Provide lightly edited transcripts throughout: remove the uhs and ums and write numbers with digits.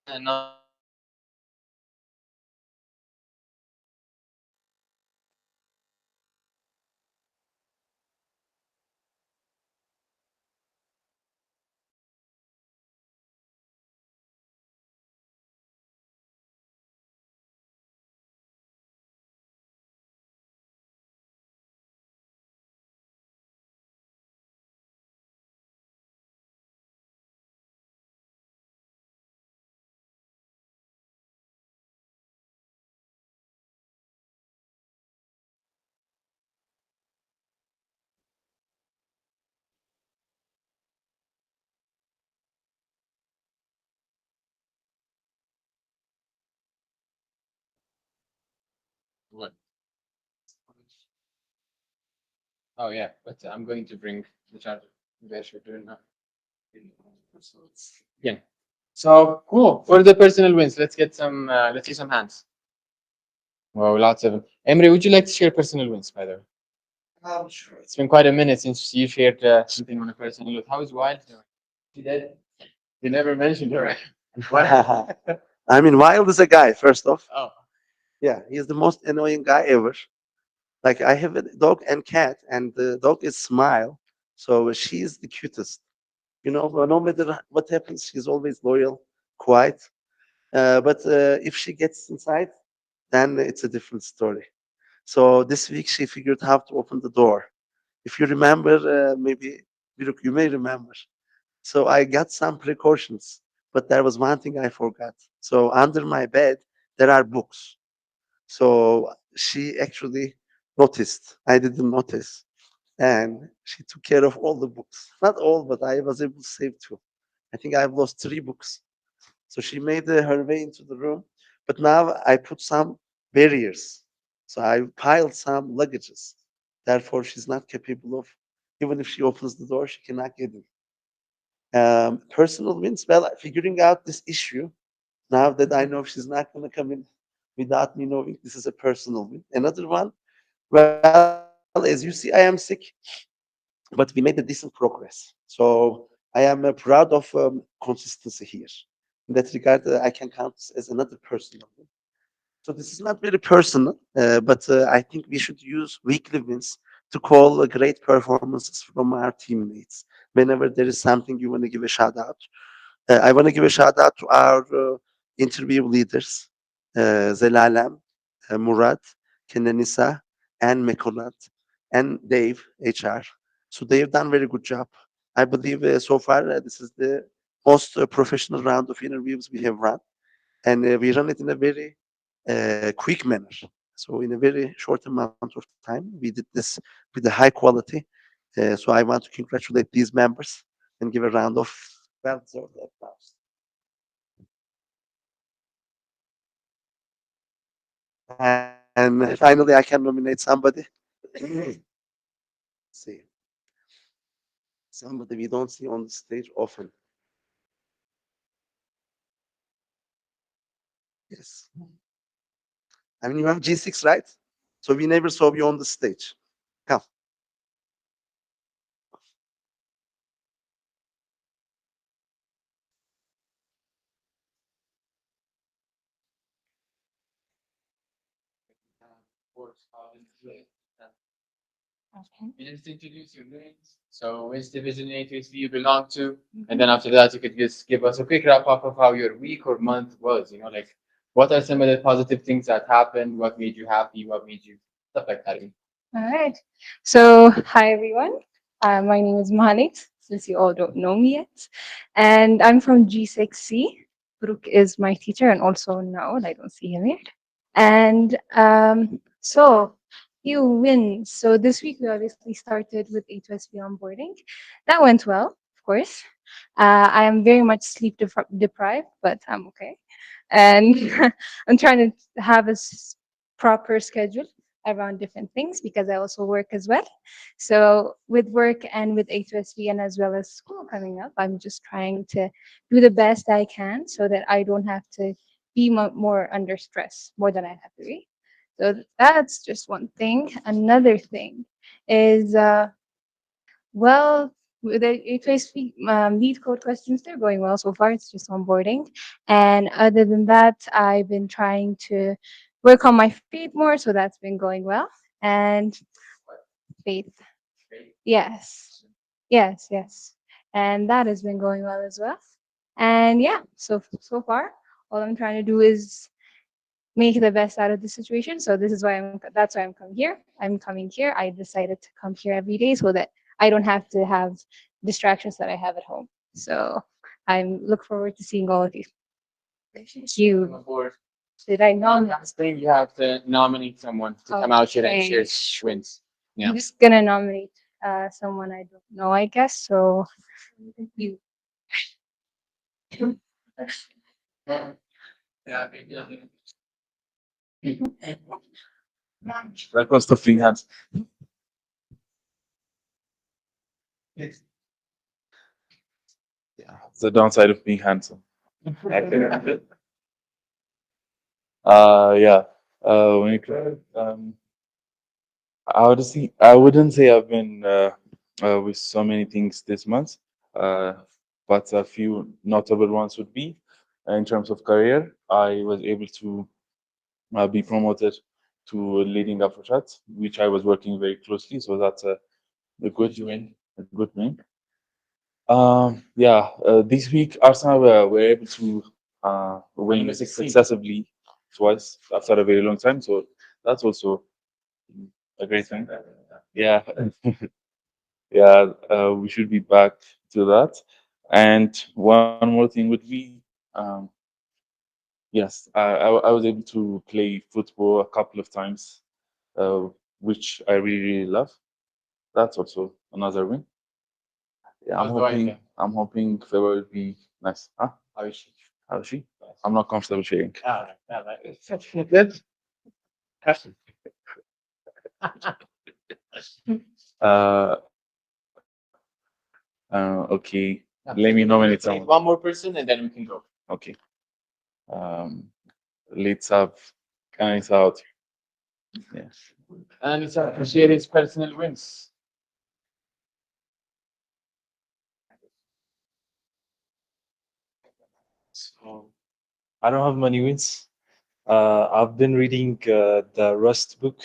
not what? Oh yeah, but I'm going to bring the charger. Maybe I should do it now. Yeah. So cool. For the personal wins, let's get some. Let's see some hands. Wow, lots of them. Emre, would you like to share personal wins, by the way? Sure. It's been quite a minute since you shared something on a personal note. How is Wild doing? She did. You never mentioned her. What? I mean, Wild is a guy, first off. Oh, Yeah, he's the most annoying guy ever. Like, I have a dog and cat, and the dog is Smile. So she's the cutest. No matter what happens, she's always loyal, quiet. But if she gets inside, then it's a different story. So this week she figured how to open the door. If you remember, maybe Biruk, you may remember. So I got some precautions, but there was one thing I forgot. So under my bed there are books. So she actually noticed. I didn't notice, and she took care of all the books. Not all, but I was able to save two. I think I've lost three books. So she made her way into the room, but now I put some barriers. So I piled some luggages. Therefore, she's not capable of, even if she opens the door, she cannot get in. Personal wins, well, figuring out this issue, now that I know she's not going to come in without me knowing, this is a personal win. Another one, well, as you see, I am sick, but we made a decent progress. So I am proud of consistency here. In that regard, I can count this as another personal win. So this is not very personal, but I think we should use weekly wins to call great performances from our teammates. Whenever there is something you want to give a shout out, I want to give a shout out to our interview leaders, Zelalem, Murat, Kenenisa, and Mekonat, and Dave, HR. So they've done very good job. I believe so far this is the most professional round of interviews we have run, and we run it in a very quick manner. So in a very short amount of time, we did this with a high quality. So I want to congratulate these members and give a round of well-deserved applause. And finally, I can nominate somebody. See, somebody we don't see on the stage often. Yes. I mean, you have G6, right? So we never saw you on the stage. Come. of course. Obviously. Okay. You just introduce your names. So which division A2SV you belong to, and then after that you could just give us a quick wrap up of how your week or month was. Like what are some of the positive things that happened? What made you happy? What made you stuff like that? All right. So, hi everyone. My name is Malik, since you all don't know me yet. And I'm from G6C. Brooke is my teacher, and also Naul. I don't see him here. And so, few wins. So, this week we obviously started with A2SV onboarding. That went well, of course. I am very much sleep deprived, but I'm okay. And I'm trying to have a proper schedule around different things because I also work as well. So with work and with A2SV and as well as school coming up, I'm just trying to do the best I can so that I don't have to be more under stress more than I have to be. So that's just one thing. Another thing is well. with the A2SV lead code questions, they're going well so far. It's just onboarding. And other than that, I've been trying to work on my faith more, so that's been going well. And faith, yes, yes. And that has been going well as well. And yeah, so far, all I'm trying to do is make the best out of the situation. So this is why that's why I'm coming here. I'm coming here. I decided to come here every day so that I don't have to have distractions that I have at home. So I'm look forward to seeing all of you. Thank you. Before Did I nominate? last thing, you have to nominate someone to come out here and share wins. Yeah. I'm just gonna nominate someone I don't know, I guess. So you. That was the free hands. Yeah, it's the downside of being handsome. Yeah. When it I wouldn't say I've been with so many things this month, but a few notable ones would be in terms of career. I was able to be promoted to leading AfroChat, which I was working very closely. So that's a good win. A good win. Yeah, this week Arsenal were able to win successively twice after a very long time. So that's also a great thing. Yeah, yeah, we should be back to that. And one more thing would be, yes, I was able to play football a couple of times, uh, which I really love. That's also another win. Yeah, I'm hoping February will be nice. Huh? How is she? How is she? I'm not comfortable sharing. Good. Uh, okay. Let me nominate someone. One more person and then we can go. Okay. Um, let's have Kanis out. Yes. And it's to share his personal wins. So I don't have many wins. I've been reading the Rust book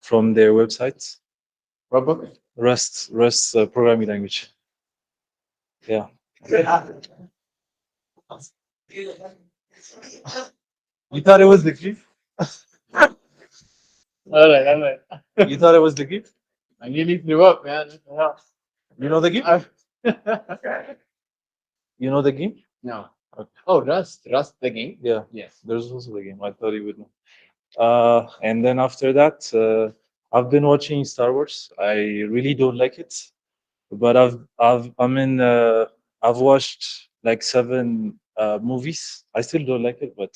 from their website. What book? Rust programming language. Yeah. You thought it was the gift? All right. You thought it was the gift? I nearly threw up, man. You know the game? You know the game? No. Oh, Rust. Rust the game? Yeah. Yes. There's also the game. I thought you would know. And then after that, I've been watching Star Wars. I really don't like it, but I've watched like 7 movies. I still don't like it, but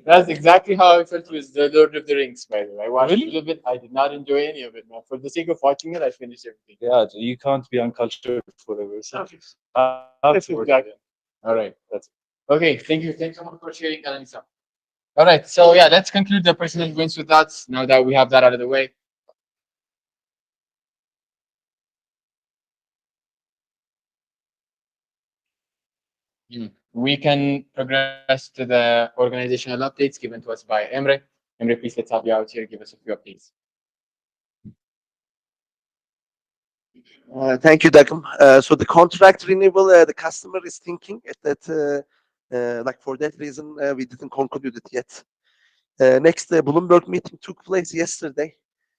That's exactly how I felt with the Lord of the Rings, by the way. I watched Really? a little bit. I did not enjoy any of it, man. For the sake of watching it, I finished everything. yeah, you can't be uncultured forever. So Exactly. All right. That's it. Okay. Thank you. Thanks so much for sharing, Anissa. All right. So yeah, let's conclude the personal wins with that. Now that we have that out of the way. We can progress to the organizational updates given to us by Emre. Emre, please let's help you out here. Give us a few updates. Thank you, Dagum. So the contract renewal, the customer is thinking that, like for that reason, we didn't conclude it yet. Next, the Bloomberg meeting took place yesterday.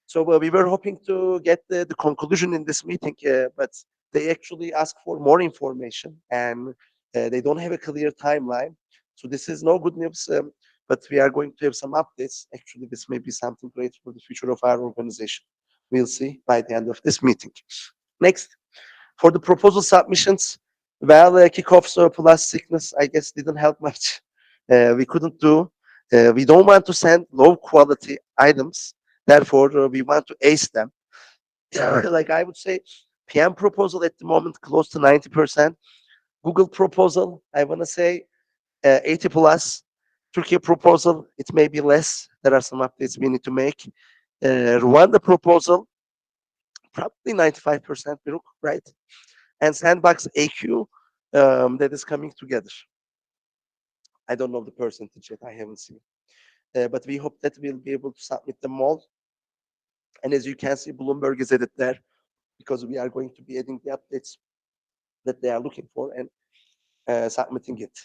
So we were hoping to get the conclusion in this meeting, but they actually asked for more information and they don't have a clear timeline. So this is no good news, but we are going to have some updates. Actually, this may be something great for the future of our organization. We'll see by the end of this meeting. Next, for the proposal submissions, well, kickoffs plus sickness, I guess, didn't help much. We couldn't do. We don't want to send low quality items. Therefore, we want to ace them. Like I would say, PM proposal at the moment close to 90%. Google proposal, I want to say 80 plus. Turkey proposal, it may be less. There are some updates we need to make. Rwanda proposal, probably 95% Biruk, right? And Sandbox AQ that is coming together. I don't know the percentage yet, I haven't seen. But we hope that we'll be able to submit them all. And as you can see, Bloomberg is added there because we are going to be adding the updates that they are looking for and submitting it.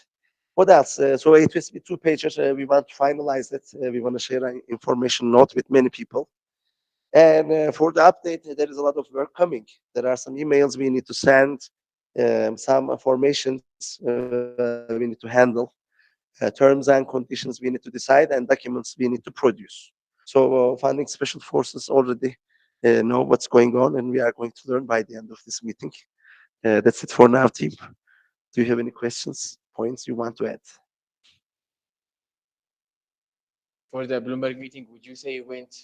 What else? So A2SV 2 pages, we want to finalize it. We want to share an information note with many people. And for the update, there is a lot of work coming. There are some emails we need to send, some formations we need to handle, terms and conditions we need to decide, and documents we need to produce. So funding special forces already know what's going on, and we are going to learn by the end of this meeting. That's it for now, team. Do you have any questions, points you want to add? For the Bloomberg meeting, would you say it went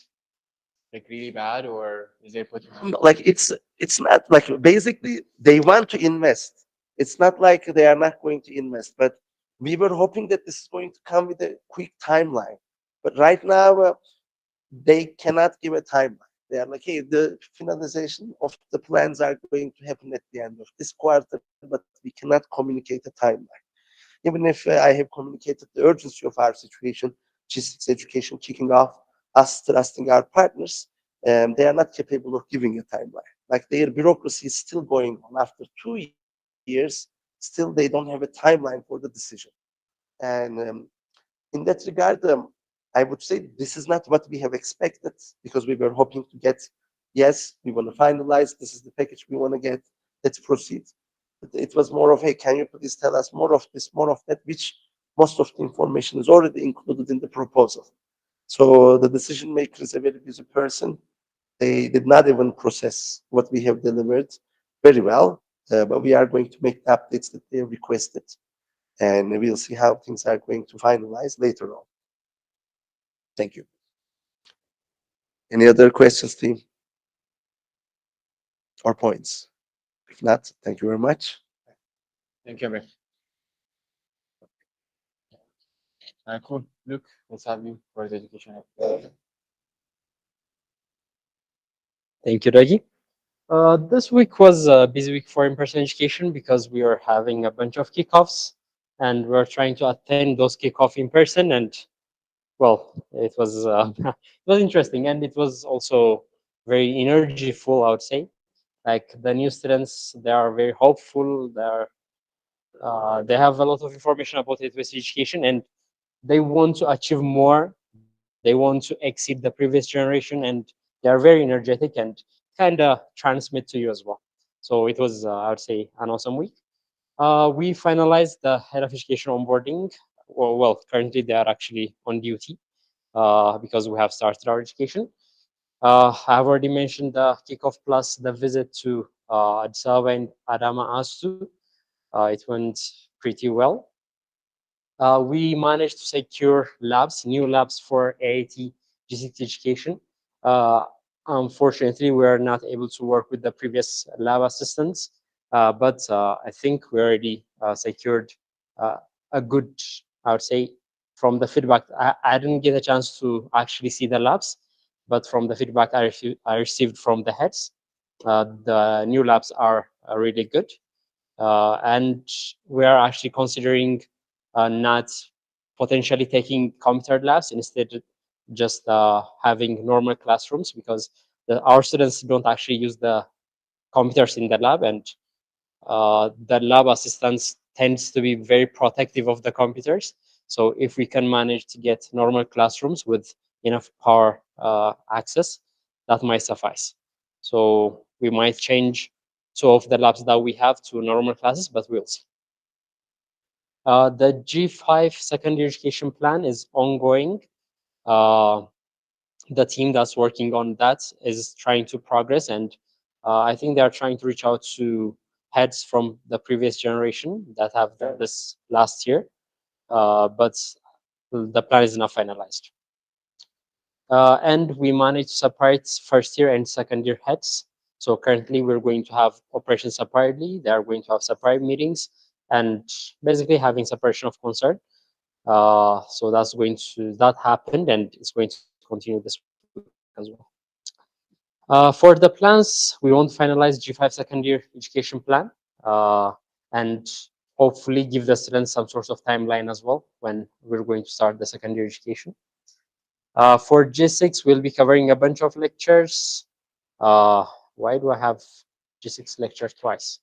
like really bad, or is there potential? Like it's not like basically they want to invest. It's not like they are not going to invest, but we were hoping that this is going to come with a quick timeline. But right now, they cannot give a timeline. They are like, hey, the finalization of the plans are going to happen at the end of this quarter, but we cannot communicate a timeline. Even if I have communicated the urgency of our situation, G6 education kicking off, us trusting our partners, they are not capable of giving a timeline. Like their bureaucracy is still going on. After 2 years, still they don't have a timeline for the decision. And in that regard, I would say this is not what we have expected because we were hoping to get, yes, we want to finalize, this is the package we want to get, let's proceed. But it was more of, hey, can you please tell us more of this, more of that, which most of the information is already included in the proposal. So the decision maker is a very busy person. They did not even process what we have delivered very well, but we are going to make the updates that they requested. And we'll see how things are going to finalize later on. Thank you. Any other questions, team? Or points? If not, thank you very much. Thank you, Amir. Cool. Luke, let's have you for the education. Thank you, Raji. This week was a busy week for in-person education because we are having a bunch of kickoffs and we're trying to attend those kickoff in person. And well, it was it was interesting and it was also very energyful, I would say. Like the new students, they are very hopeful. They have a lot of information about A2SV education and they want to achieve more. They want to exceed the previous generation and they are very energetic and kind of transmit to you as well. So it was, I would say, an awesome week. We finalized the head of education onboarding. Well, currently they are actually on duty because we have started our education. I have already mentioned the kickoff plus the visit to Addis Ababa and Adama Astu. It went pretty well. We managed to secure labs, new labs for AIT G6 education. Unfortunately, we are not able to work with the previous lab assistants, but I think we already secured a good, I would say, from the feedback. I didn't get a chance to actually see the labs, but from the feedback I received from the heads, the new labs are really good. And we are actually considering not potentially taking computer labs, instead just having normal classrooms, because our students don't actually use the computers in the lab, and the lab assistants tends to be very protective of the computers. So if we can manage to get normal classrooms with enough power access, that might suffice. So we might change 2 of the labs that we have to normal classes, but we'll see. The G5 secondary education plan is ongoing. The team that's working on that is trying to progress, and I think they are trying to reach out to heads from the previous generation that have done this last year, but the plan is not finalized. And we managed to separate first year and second year heads. So currently we're going to have operations separately. They are going to have separate meetings and basically having separation of concern. So that happened and it's going to continue this week as well. For the plans, we want to finalize G5 second year education plan and hopefully give the students some sort of timeline as well when we're going to start the second year education. For G6, we'll be covering a bunch of lectures. Why do I have G6 lecture twice?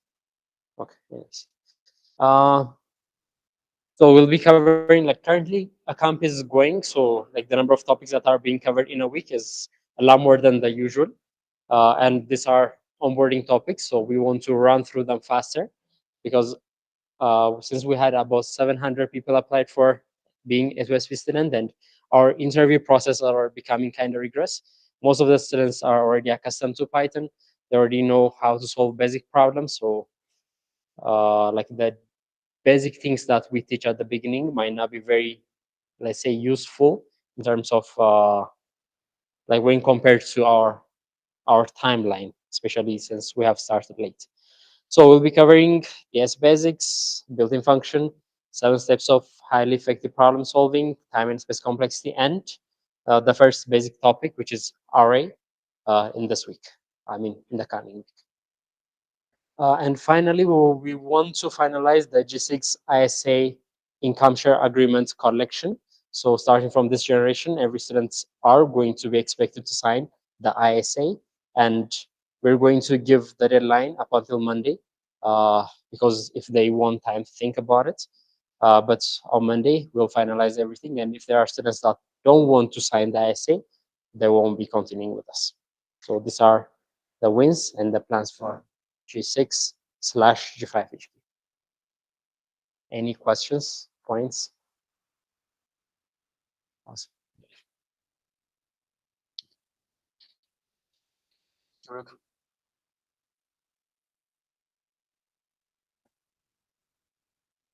Okay, yes. So we'll be covering, like, currently a camp is going, so like the number of topics that are being covered in a week is a lot more than the usual. And these are onboarding topics, so we want to run through them faster because since we had about 700 people applied for being A2SV student, and our interview process are becoming kind of rigorous. Most of the students are already accustomed to Python. They already know how to solve basic problems. So like the basic things that we teach at the beginning might not be very, let's say, useful in terms of like when compared to our timeline, especially since we have started late. So we'll be covering yes basics, built-in function, 7 steps of highly effective problem solving, time and space complexity, and the first basic topic, which is array, in this week. I mean, in the coming week. And finally, we want to finalize the G6 ISA income share agreement collection. So starting from this generation, every students are going to be expected to sign the ISA, and we're going to give the deadline up until Monday, because if they want time to think about it. But on Monday, we'll finalize everything. And if there are students that don't want to sign the ISA, they won't be continuing with us. So these are the wins and the plans for G6/G5 HQ. Any questions, points? Awesome.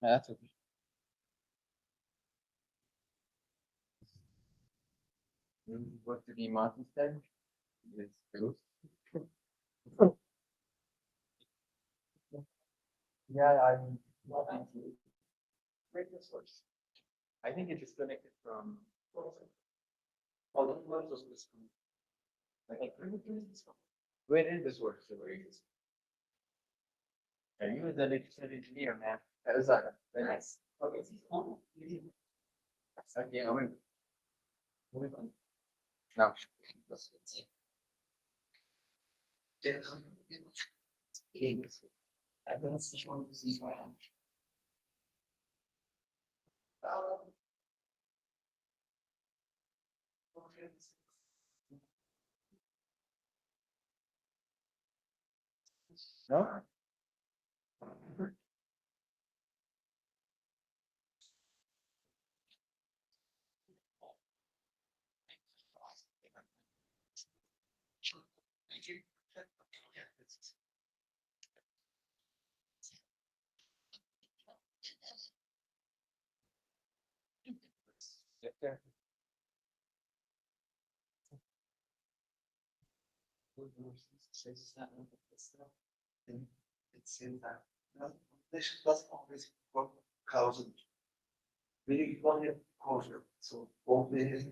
Yeah, that's okay. What did the Martin say? Yes, true. Yeah, I'm not into radio source. I think it disconnected from all the ones was this one. Like, where did this work? So where is are you an electrical engineer, man? That is nice. Okay. Okay, I'm moving on. Now. No? It's in that. This doesn't always work thousand. We want it closer. So both the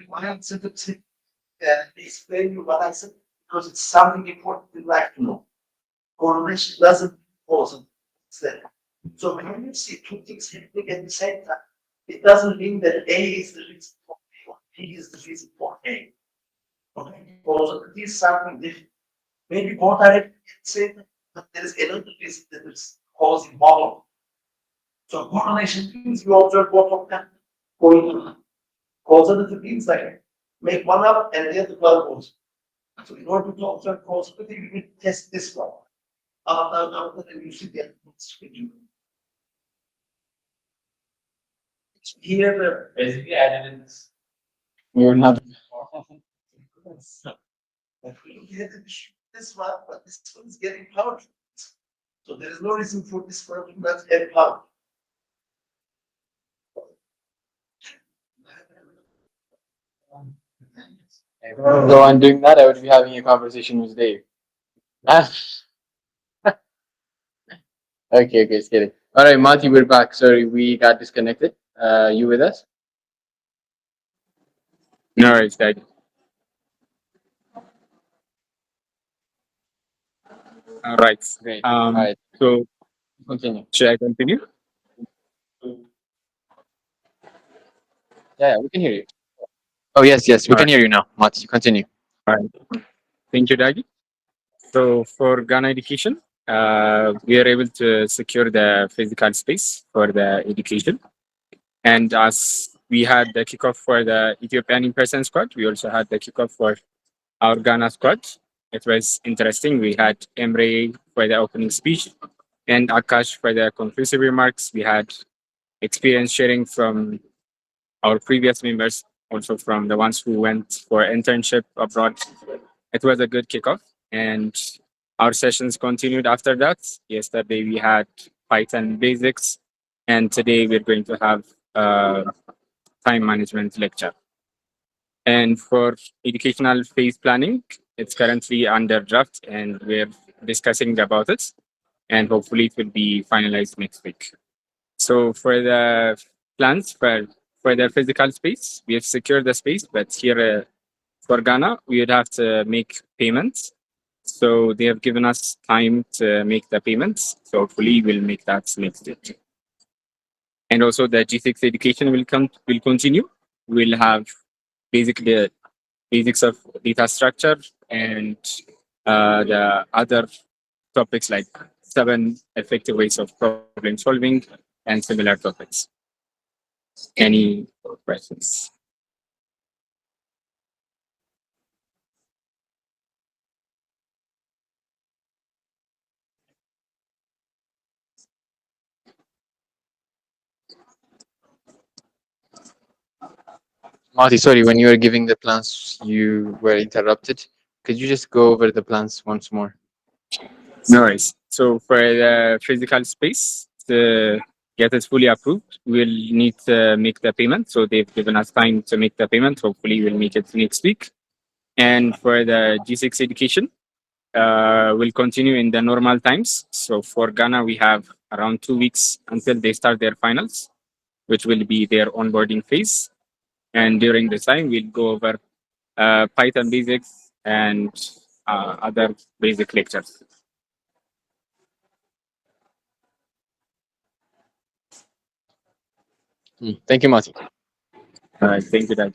why I'm symptomatic explain you what I said because it's something important you'd like to know. Correlation doesn't cause it. So when you see two things happening at the same time, it doesn't mean that A is the reason for B or B is the reason for A. Okay, because it is something different. Maybe both are at the same time, but there is another reason that is causing both. So correlation means you observe both of them going on. Causality means like make one up and the other one goes. So in order to observe causality, you need to test this one. After then you see the outputs. Here, basically added in this. We're not. This one, but this one is getting power. So there is no reason for this one to not have power. If I was the one doing that, I would be having a conversation with Dave. Ah, okay, it's kidding. All right, Mati, we're back. Sorry, we got disconnected. You with us? No worries, Dad. All right. Great. All right, So continue. should I continue? Yeah, we can hear you. Oh, yes, we All can right. hear you now. Mati, continue. All right. Thank you, Daddy. So for Ghana education, we are able to secure the physical space for the education. And as we had the kickoff for the Ethiopian in-person squad, we also had the kickoff for our Ghana squad. It was interesting. We had Emre for the opening speech and Akash for the conclusive remarks. We had experience sharing from our previous members, also from the ones who went for internship abroad. It was a good kickoff, and our sessions continued after that. Yesterday we had Python basics, and today we're going to have a time management lecture. And for educational phase planning, it's currently under draft, and we're discussing about it, and hopefully it will be finalized next week. So for the plans for the physical space, we have secured the space, but here for Ghana, we would have to make payments. So they have given us time to make the payments. So hopefully we'll make that next week. And also the G6 education will continue. We'll have the basics of data structure and the other topics like 7 effective ways of problem solving and similar topics. Any questions? Marty, sorry, when you were giving the plans, you were interrupted. Could you just go over the plans once more? No worries. So for the physical space, to get it fully approved, we'll need to make the payment. So they've given us time to make the payment. Hopefully we'll make it next week. And for the G6 education, we'll continue in the normal times. So for Ghana, we have around 2 weeks until they start their finals, which will be their onboarding phase. And during this time, we'll go over Python basics and other basic lectures. Thank you, Marty. Thank you, Dad.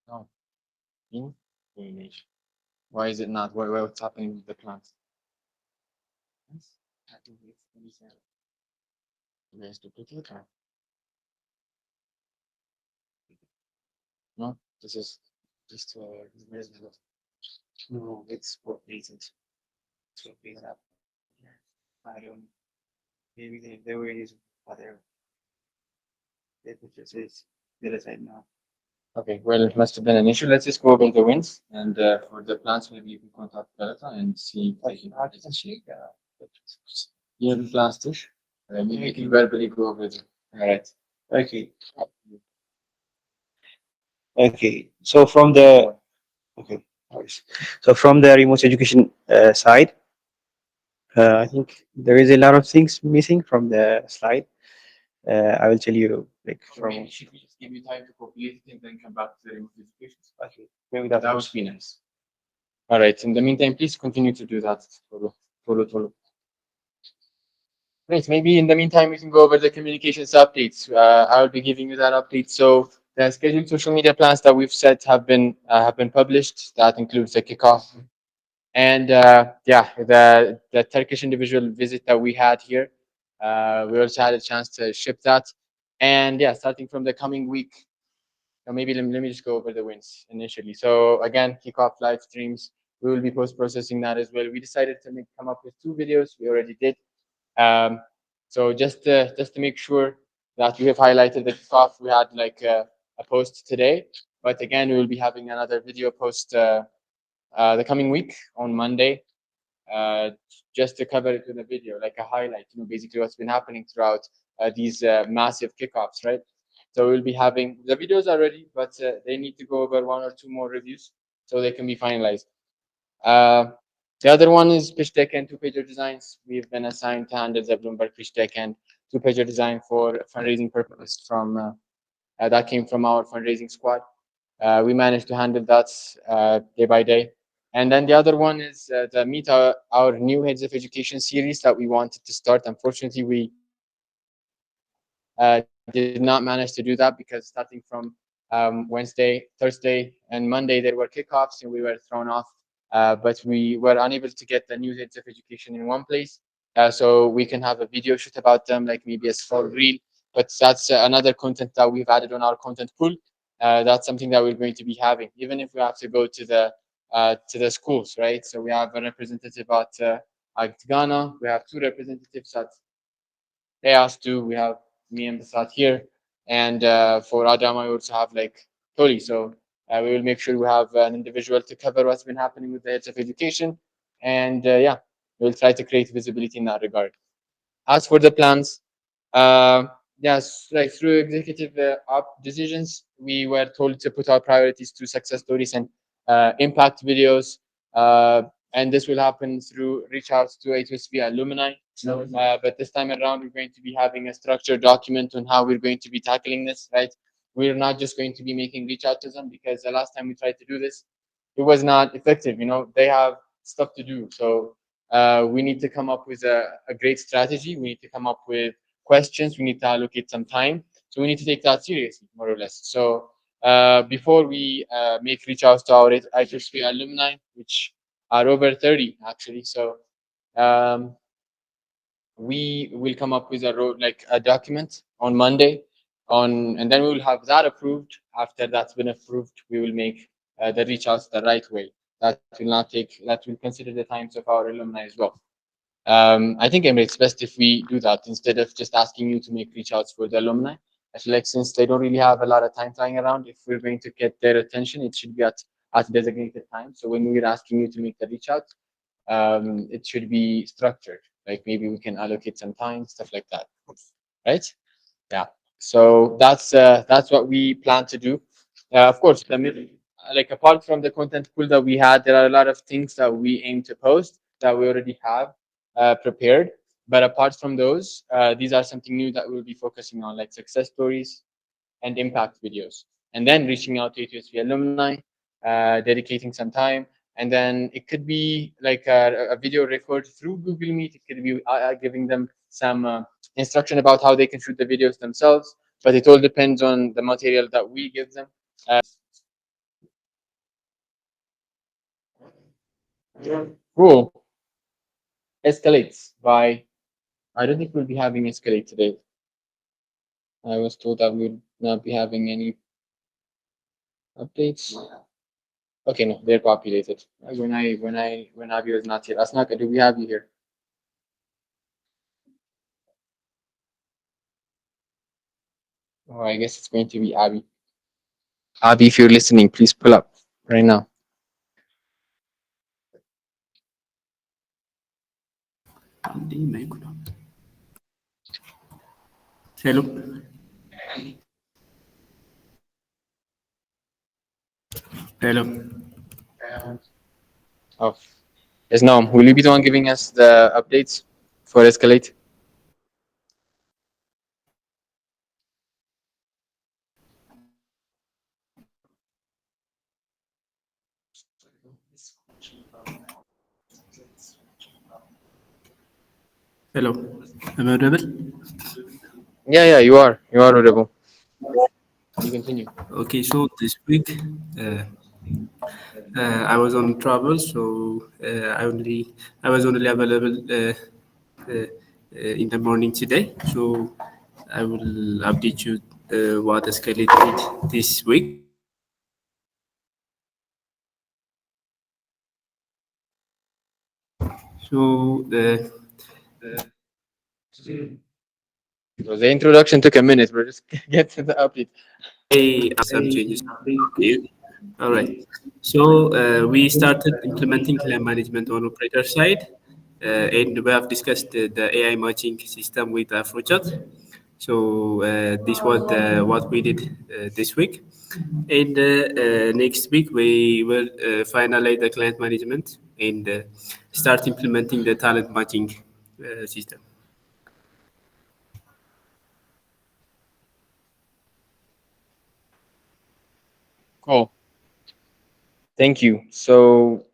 No. Why is it not? What's happening with the plans? You guys duplicate or? No, this is just No, it's for reasons. So please up. I don't. Maybe they were using whatever. It just is the side now. okay. Well, it must have been an issue. Let's just go over the wins and for the plans, maybe you can contact Belata and see. You have the plans too. Maybe you can verbally go over them. All right. Okay. Okay. So from the okay, nice. So from the remote education side, I think there is a lot of things missing from the slide. I will tell you like from. Should we just give you time to complete it and then come back to the remote education? Okay, maybe that That would be nice. All right. In the meantime, please continue to do that. Tolo. Great. Maybe in the meantime, we can go over the communications updates. I'll be giving you that update. So the scheduled social media plans that we've set have been published. That includes the kickoff and the Turkish individual visit that we had here. We also had a chance to ship that, and yeah, starting from the coming week. Maybe let me just go over the wins initially. So again, kickoff live streams. We will be post-processing that as well. We decided to come up with 2 videos. We already did. So just to make sure that we have highlighted the kickoff, we had like a post today, but again, we will be having another video post the coming week on Monday. just to cover it with a video, like a highlight, basically what's been happening throughout these massive kickoffs, right? So we'll be having the videos already, but they need to go over 1 or 2 more reviews so they can be finalized. The other one is pitch deck and 2-pager designs. We've been assigned to handle the Bloomberg pitch deck and 2-pager design for fundraising purpose from that came from our fundraising squad. We managed to handle that day by day. And then the other one is the Meet our New Heads of Education series that we wanted to start. Unfortunately, we did not manage to do that because starting from Wednesday, Thursday, and Monday, there were kickoffs and we were thrown off. But we were unable to get the New Heads of Education in one place. So we can have a video shoot about them, like maybe a small reel. But that's another content that we've added on our content pool. That's something that we're going to be having, even if we have to go to the schools, right? So we have a representative at Ghana. We have 2 representatives at EAS too. We have me and Basat here, and for Adama we also have like Toli. So we will make sure we have an individual to cover what's been happening with the heads of education, and yeah, we'll try to create visibility in that regard. As for the plans, yes, like through executive up decisions, we were told to put our priorities to success stories and impact videos. And this will happen through reach outs to A2SV alumni. But this time around, we're going to be having a structured document on how we're going to be tackling this, right? We're not just going to be making reach out to them, because the last time we tried to do this, it was not effective. They have stuff to do. So we need to come up with a great strategy. We need to come up with questions. We need to allocate some time. So we need to take that seriously, more or less. So before we make reach outs to our I2SV alumni, which are over 30 actually. So we will come up with a document on Monday and then we will have that approved. After that's been approved, we will make the reach outs the right way. That will consider the times of our alumni as well. I think it's best if we do that instead of just asking you to make reach outs for the alumni. I feel like since they don't really have a lot of time flying around, if we're going to get their attention, it should be at designated time. So when we're asking you to make the reach out, it should be structured. Like maybe we can allocate some time, stuff like that, right? Yeah. So that's what we plan to do. Of course, like apart from the content pool that we had, there are a lot of things that we aim to post that we already have prepared. But apart from those, these are something new that we'll be focusing on, like success stories and impact videos, and then reaching out to A2SV alumni, dedicating some time. And then it could be like a video record through Google Meet. It could be giving them some instruction about how they can shoot the videos themselves. But it all depends on the material that we give them. Cool. Escalates by. I don't think we'll be having Escalate today. I was told that we'll not be having any updates. Okay, no, they're populated. When Abby was not here. Asnaka, do we have you here? Oh, I guess it's going to be Abby. Abby, if you're listening, please pull up right now. Hello. Hello. Oh, yes, Noam. Will you be the one giving us the updates for Escalate? Hello. Am I audible? Yeah, you are. You are audible. You continue. Okay, so this week I was on travel, so I was only available in the morning today. So I will update you what Eskalate did this week. So So the introduction took a minute. We're just get to the update. some changes. All right. So we started implementing claim management on operator side, and we have discussed the AI matching system with AfroChat. So this was what we did this week. And next week we will finalize the client management and start implementing the talent matching system. Cool. Thank you. So,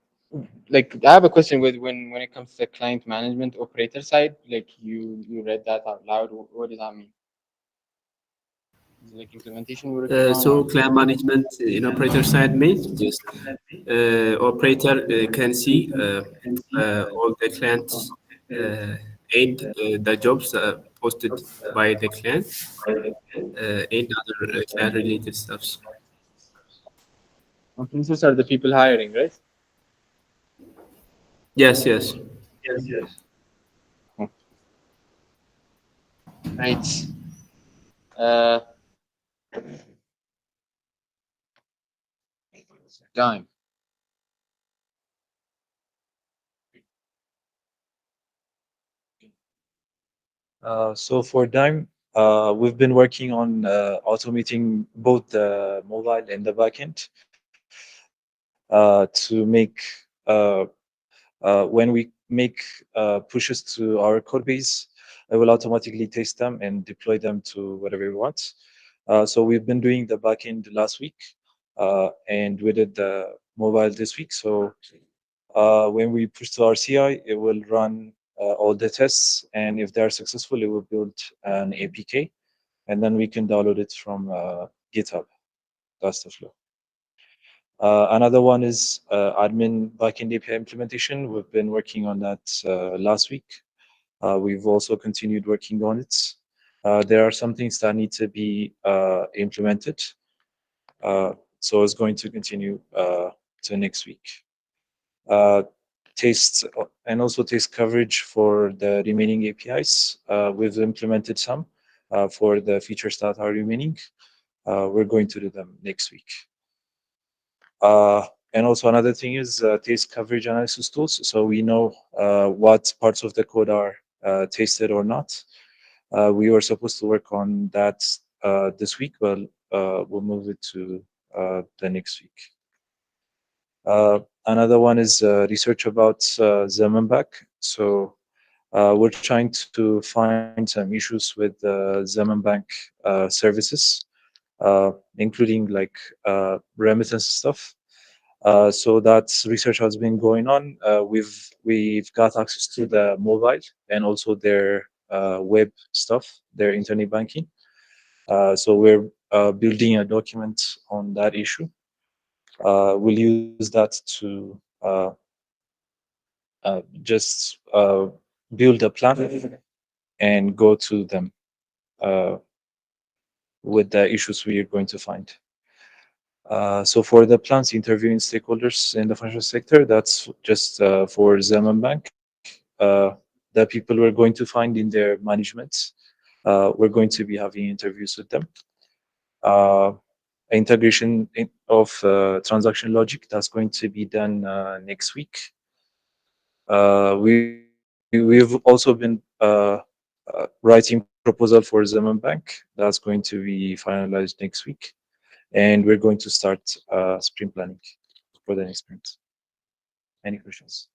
like, I have a question with when it comes to the client management operator side. Like, you read that out loud. What does that mean? Is it like implementation we're working on? So client management in operator side means just operator can see all the clients and the jobs posted by the client and other client related stuffs. Influencers are the people hiring, right? Yes, yes. Right. Uh, Time. So for Dime, we've been working on automating both the mobile and the backend to make when we make pushes to our code base, it will automatically test them and deploy them to whatever we want. So we've been doing the backend last week, and we did the mobile this week. So when we push to our CI, it will run all the tests, and if they are successful, it will build an APK, and then we can download it from GitHub. That's the flow. Another one is admin backend API implementation. We've been working on that last week. We've also continued working on it. There are some things that need to be implemented. So it's going to continue to next week. Taste and also taste coverage for the remaining APIs. We've implemented some for the features that are remaining. We're going to do them next week. And also another thing is taste coverage analysis tools. So we know what parts of the code are tasted or not. We were supposed to work on that this week, but we'll move it to the next week. Another one is research about Zemenbak. So we're trying to find some issues with Zemenbank services, including like remittance stuff. So that research has been going on. We've got access to the mobile and also their web stuff, their internet banking. So we're building a document on that issue. We'll use that to just build a plan and go to them with the issues we are going to find. So for the plans interviewing stakeholders in the financial sector, that's just for Zemenbank. The people we're going to find in their management, we're going to be having interviews with them. Integration of transaction logic, that's going to be done next week. We've also been writing proposal for Zemenbank. That's going to be finalized next week. And we're going to start sprint planning for the next sprint. Any questions?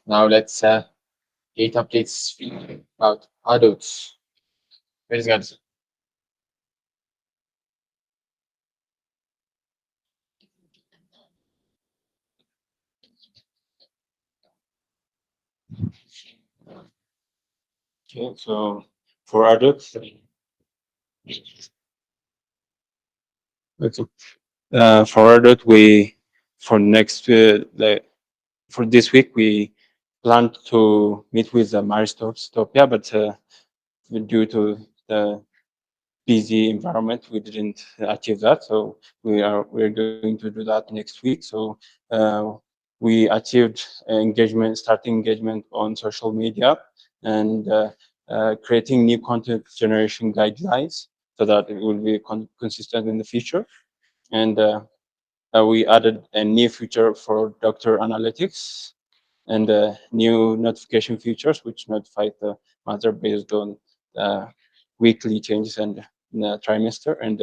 Now let's get updates about Adot. Where's guys? Okay, so for Adot, okay. For Adot, we for next for this week we plan to meet with Maristopia, but due to the busy environment, we didn't achieve that. So we're going to do that next week. So we achieved starting engagement on social media, and creating new content generation guidelines so that it will be consistent in the future. And we added a new feature for doctor analytics and new notification features, which notify the mother based on weekly changes and trimester. And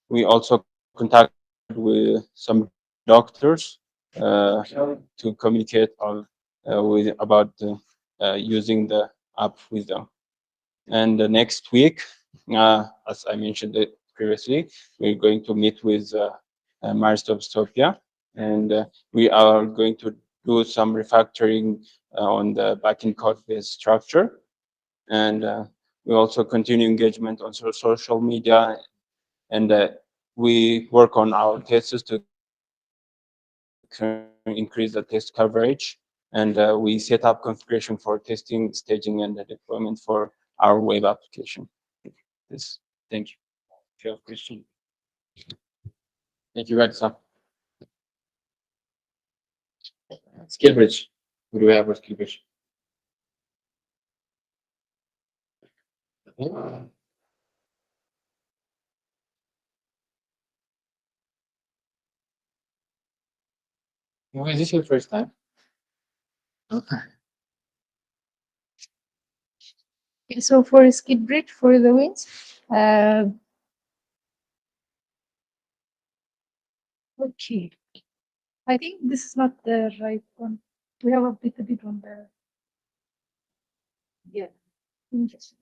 we also contact with some doctors to communicate with about using the app with them. And next week, as I mentioned it previously, we're going to meet with Maristopstopia, and we are going to do some refactoring on the backend code base structure. And we also continue engagement on social media, and we work on our tests to increase the test coverage. And we set up configuration for testing, staging, and the deployment for our web application. This, thank you. If you have question. Thank you, Radisa. SkillBridge. Who do we have for SkillBridge? Is this your first time? Okay. So for SkillBridge, for the wins, okay. I think this is not the right one. We have updated it on the, yeah. Interesting.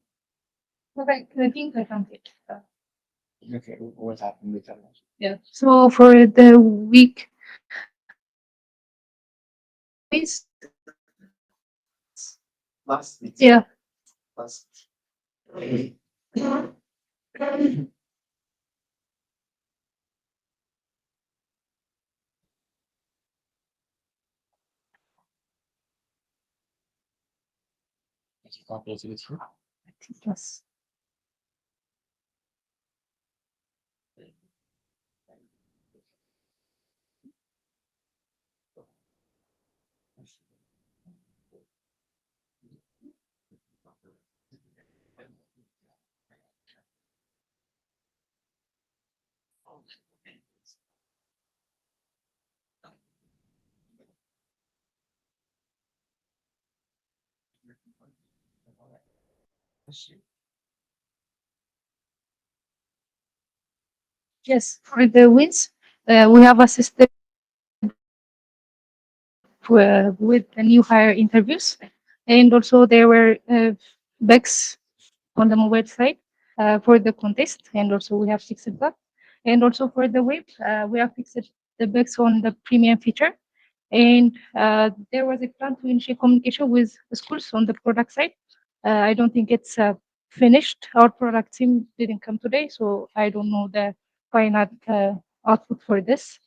Okay, I think I found it. Okay, what happened with that? Yeah. So for the week, wins, Last week. yeah. Last. Copy it here. I think it was. Yes, for the wins, we have assisted with the new hire interviews, and also there were bugs on the mobile side for the contest, and also we have fixed that. And also for the web, we have fixed the bugs on the premium feature, and there was a plan to initiate communication with the schools on the product side. I don't think it's finished. Our product team didn't come today, so I don't know the final output for this.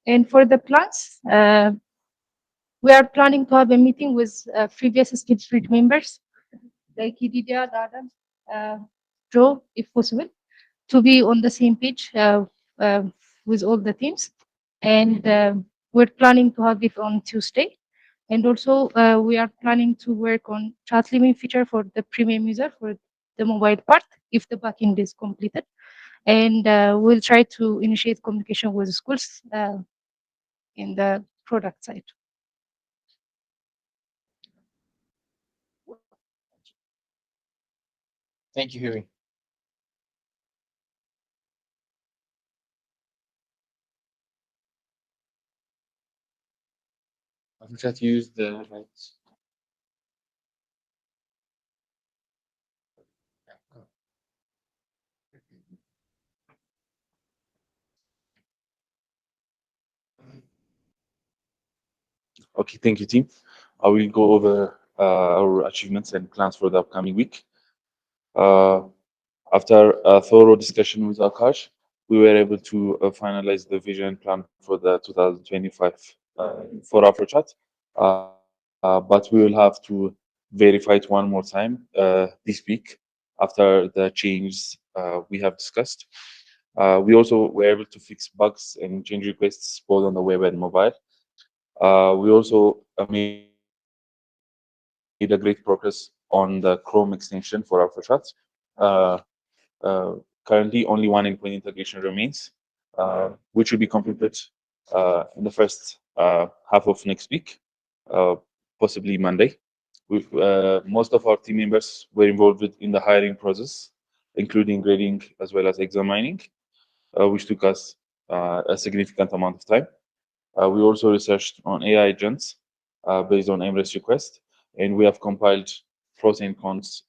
And for the plans, we are planning to have a meeting with previous SkillBridge members, like Ididia, Adam, Joe, if possible, to be on the same page with all the teams. And we're planning to have it on Tuesday. And also, we are planning to work on chat limit feature for the premium user for the mobile part if the backend is completed. And we'll try to initiate communication with the schools in the product side. Thank you, Huey. I'll just use the rights. Okay, thank you, team. I will go over our achievements and plans for the upcoming week. After a thorough discussion with Akash, we were able to finalize the vision plan for the 2025 for AfroChat. But we will have to verify it one more time this week after the changes we have discussed. We also were able to fix bugs and change requests both on the web and mobile. We also made a great progress on the Chrome extension for AfroChat. Currently, only one endpoint integration remains, which will be completed in the first half of next week, possibly Monday. Most of our team members were involved in the hiring process, including grading as well as examining, which took us a significant amount of time. We also researched on AI agents based on Emre's request, and we have compiled pros and cons,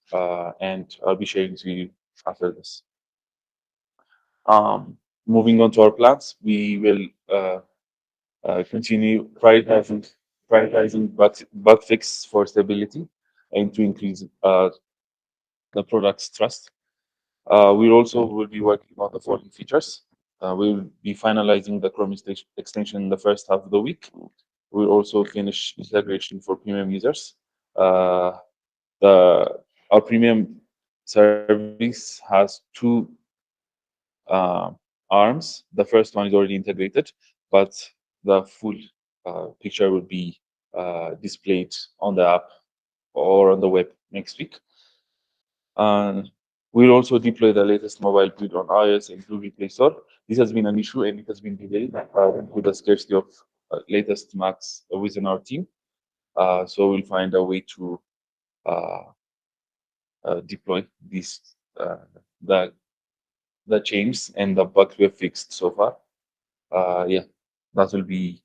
and I'll be sharing to you after this. Moving on to our plans, we will continue prioritizing bug fix for stability and to increase the product's trust. We also will be working on the following features. We will be finalizing the Chrome extension in the first half of the week. We'll also finish integration for premium users. Our premium service has two arms. The first one is already integrated, but the full picture will be displayed on the app or on the web next week. And we'll also deploy the latest mobile build on iOS and Google Play Store. This has been an issue and it has been delayed with the scarcity of latest Macs within our team. So we'll find a way to deploy these the changes and the bugs we have fixed so far. Yeah, that will be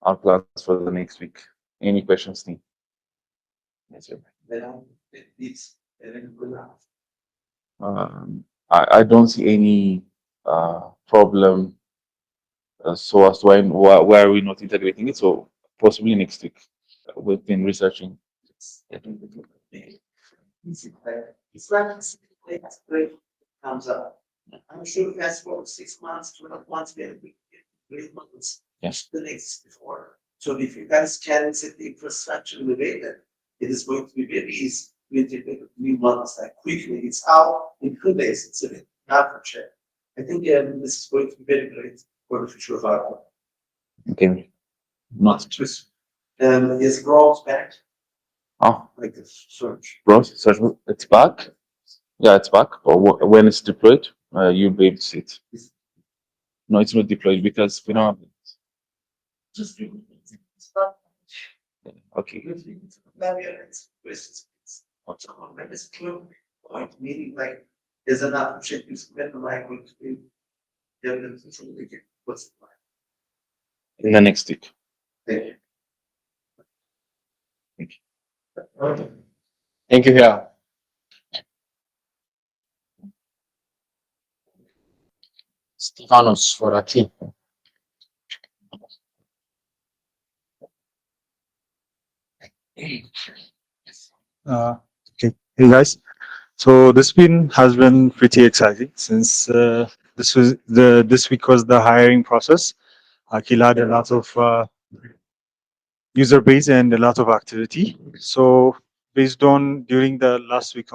our plans for the next week. Any questions, team? Yes, sir. I don't see any problem so as to why are we not integrating it. So possibly next week. We've been researching. Comes up. I'm sure fast forward 6 months, 12 months, maybe 3 months. Yes. The next before. So if you guys can set the infrastructure in the way that it is going to be very easy to integrate new models like quickly. It's out in 2 days. It's a AfroChat. I think this is going to be very great for the future of our work. Okay. Not just is growth back? Oh, Like the search. growth search. It's back. Yeah, it's back. But when it's deployed, you'll be able to see it. No, it's not deployed because we don't have it. Just Okay. Point meaning like there's an AfroChat you spend like going to be evidence from the what's the plan? In the next week. Thank you. Thank you. Thank you, Hira. Stefanos for Akil. Okay, hey guys. So this week has been pretty exciting since this week was the hiring process. Akil had a lot of user base and a lot of activity. So based on during the last week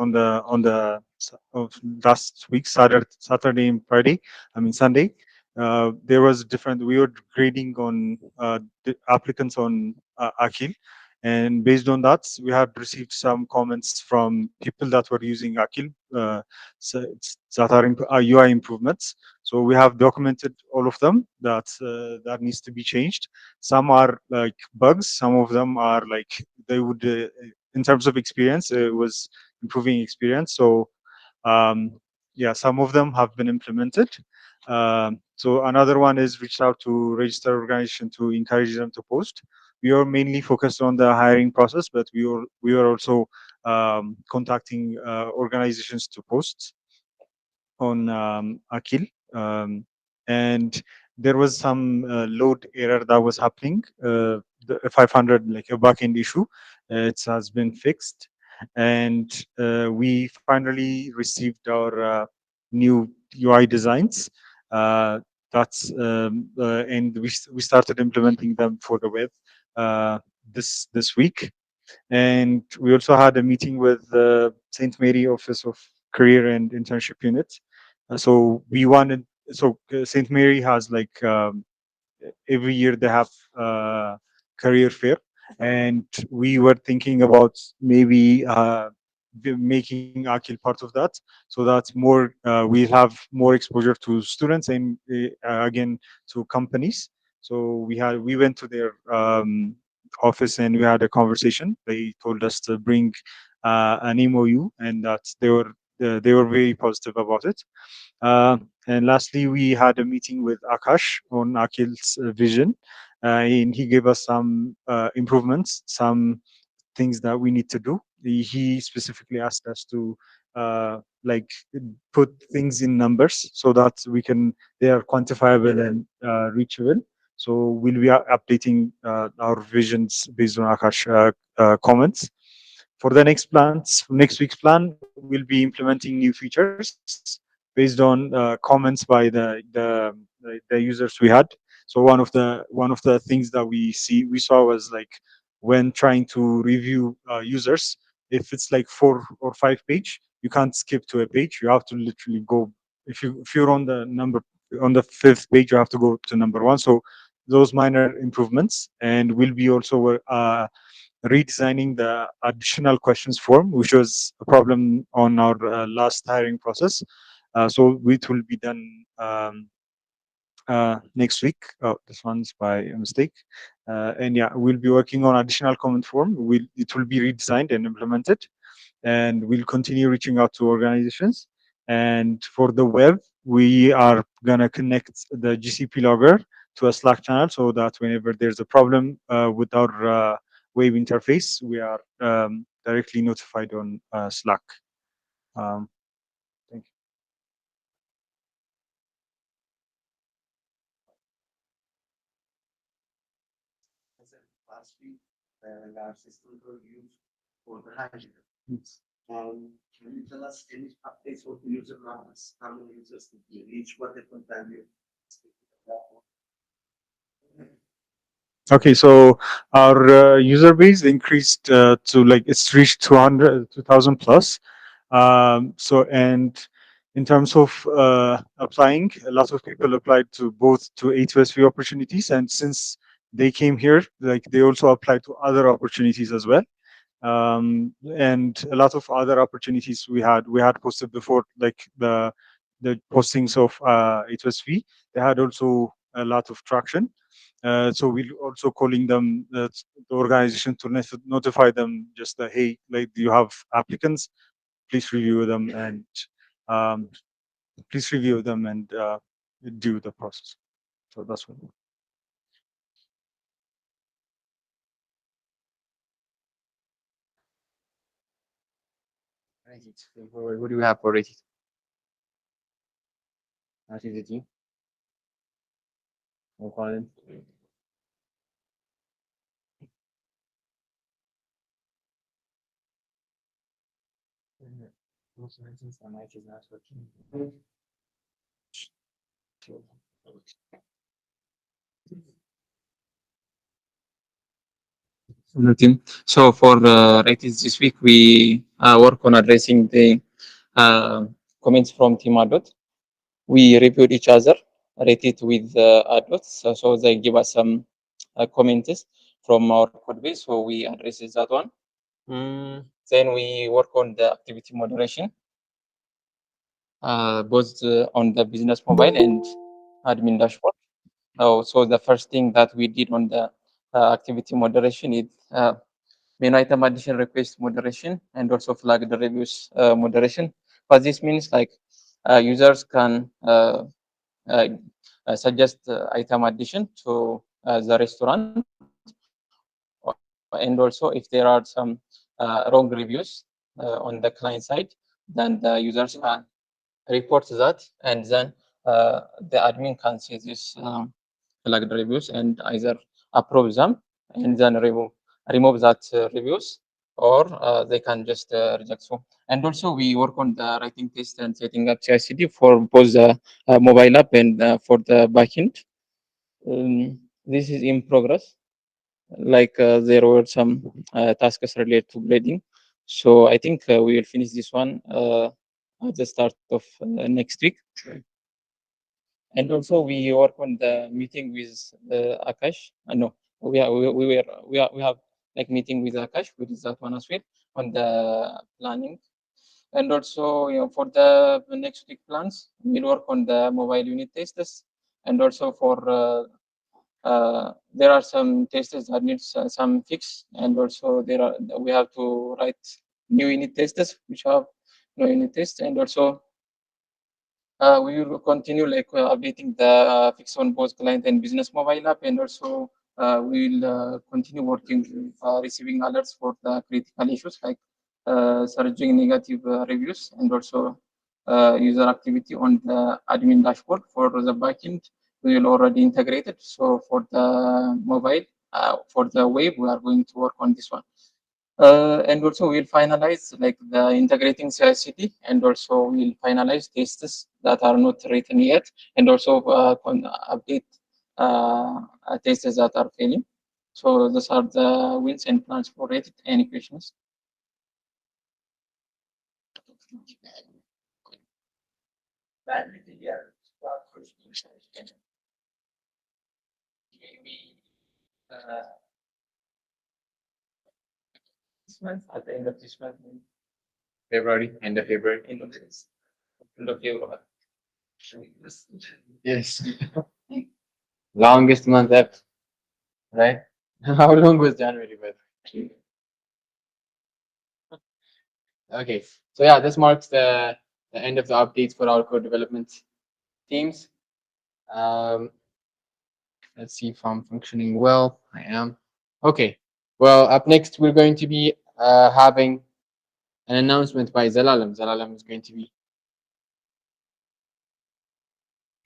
last week Saturday and Friday, I mean Sunday, there was different. We were grading on the applicants on Akil, and based on that, we had received some comments from people that were using Akil, that are UI improvements. So we have documented all of them that needs to be changed. Some are like bugs. Some of them are like they would, in terms of experience, it was improving experience. So yeah, some of them have been implemented. So another one is reached out to register organization to encourage them to post. We are mainly focused on the hiring process, but we are also contacting organizations to post on Akil. And there was some load error that was happening. The 500, like a backend issue, it has been fixed, and we finally received our new UI designs. And we started implementing them for the web this week. And we also had a meeting with the St. Mary Office of Career and Internship Unit. So St. Mary has like every year they have career fair, and we were thinking about maybe making Akil part of that, so that more we have more exposure to students and again to companies. So we went to their office and we had a conversation. They told us to bring an MOU, and that they were very positive about it. And lastly, we had a meeting with Akash on Akil's vision, and he gave us some improvements, some things that we need to do. He specifically asked us to like put things in numbers so that they are quantifiable and reachable. So we'll be updating our visions based on Akash comments. For the next week's plan, we'll be implementing new features based on comments by the users we had. So one of the things that we saw was like when trying to review users, if it's like 4 or 5 page, you can't skip to a page. You have to literally go. If you're on the fifth page, you have to go to number one. So those minor improvements, and we'll be also redesigning the additional questions form, which was a problem on our last hiring process. So it will be done next week. Oh, this one's by mistake. And yeah, we'll be working on additional comment form. It will be redesigned and implemented, and we'll continue reaching out to organizations. And for the web, we are gonna connect the GCP logger to a Slack channel so that whenever there's a problem with our web interface, we are directly notified on Slack. Thank you. Last week, our system were used for the hygiene. Can you tell us any updates for the user numbers? How many users did you reach? What different value? Okay, so our user base increased to like it's reached 2,000 plus. And in terms of applying, a lot of people applied to both to A2SV opportunities, and since they came here, like they also applied to other opportunities as well. And a lot of other opportunities we had posted before, like the postings of A2SV, they had also a lot of traction. So we're also calling them the organization to notify them just that, hey, like you have applicants, please review them and um, do the process. So that's what. RateEat. What do we have for RateEat? That is the team. No problem. Most reasons the mic is not working. Hello, team. So for RateEat this week, we work on addressing the comments from Team Adot. We reviewed each other, rated with Adot, so they give us some comments from our code base, so we address that one. Then we work on the activity moderation, both on the business mobile and admin dashboard. So the first thing that we did on the activity moderation is main item addition request moderation and also flag the reviews moderation. What this means, like users can suggest item addition to the restaurant, and also if there are some wrong reviews on the client side, then the users can report that, and then the admin can see this flagged reviews and either approve them and then remove that reviews, or they can just reject. So, and also we work on the writing test and setting up CI/CD for both the mobile app and for the backend. This is in progress. Like there were some tasks related to grading, so I think we will finish this one at the start of next week. And also we work on the meeting with Akash. No, we have like meeting with Akash. We did that one as well. on the planning. And also, for the next week plans, we'll work on the mobile unit tests, and also for there are some tests that needs some fix, and also we have to write new unit tests which have no unit tests, and also we will continue updating the fix on both client and business mobile app, and also we will continue working receiving alerts for the critical issues like surging negative reviews, and also user activity on the admin dashboard. For the backend, we will already integrate it. So for the mobile, for the web, we are going to work on this one. And also we'll finalize like the integrating CI/CD, and also we'll finalize tests that are not written yet, and also update tests that are failing. So those are the wins and plans for it. Any questions? This month, at the end of this month, February, end of February. end of this, end of February. Yes. Longest month ever, right? How long was January, by the way? Okay, so yeah, this marks the end of the updates for our code development teams. Let's see if I'm functioning well. I am. Okay, well, up next, we're going to be having an announcement by Zalalam. Zalalam is going to be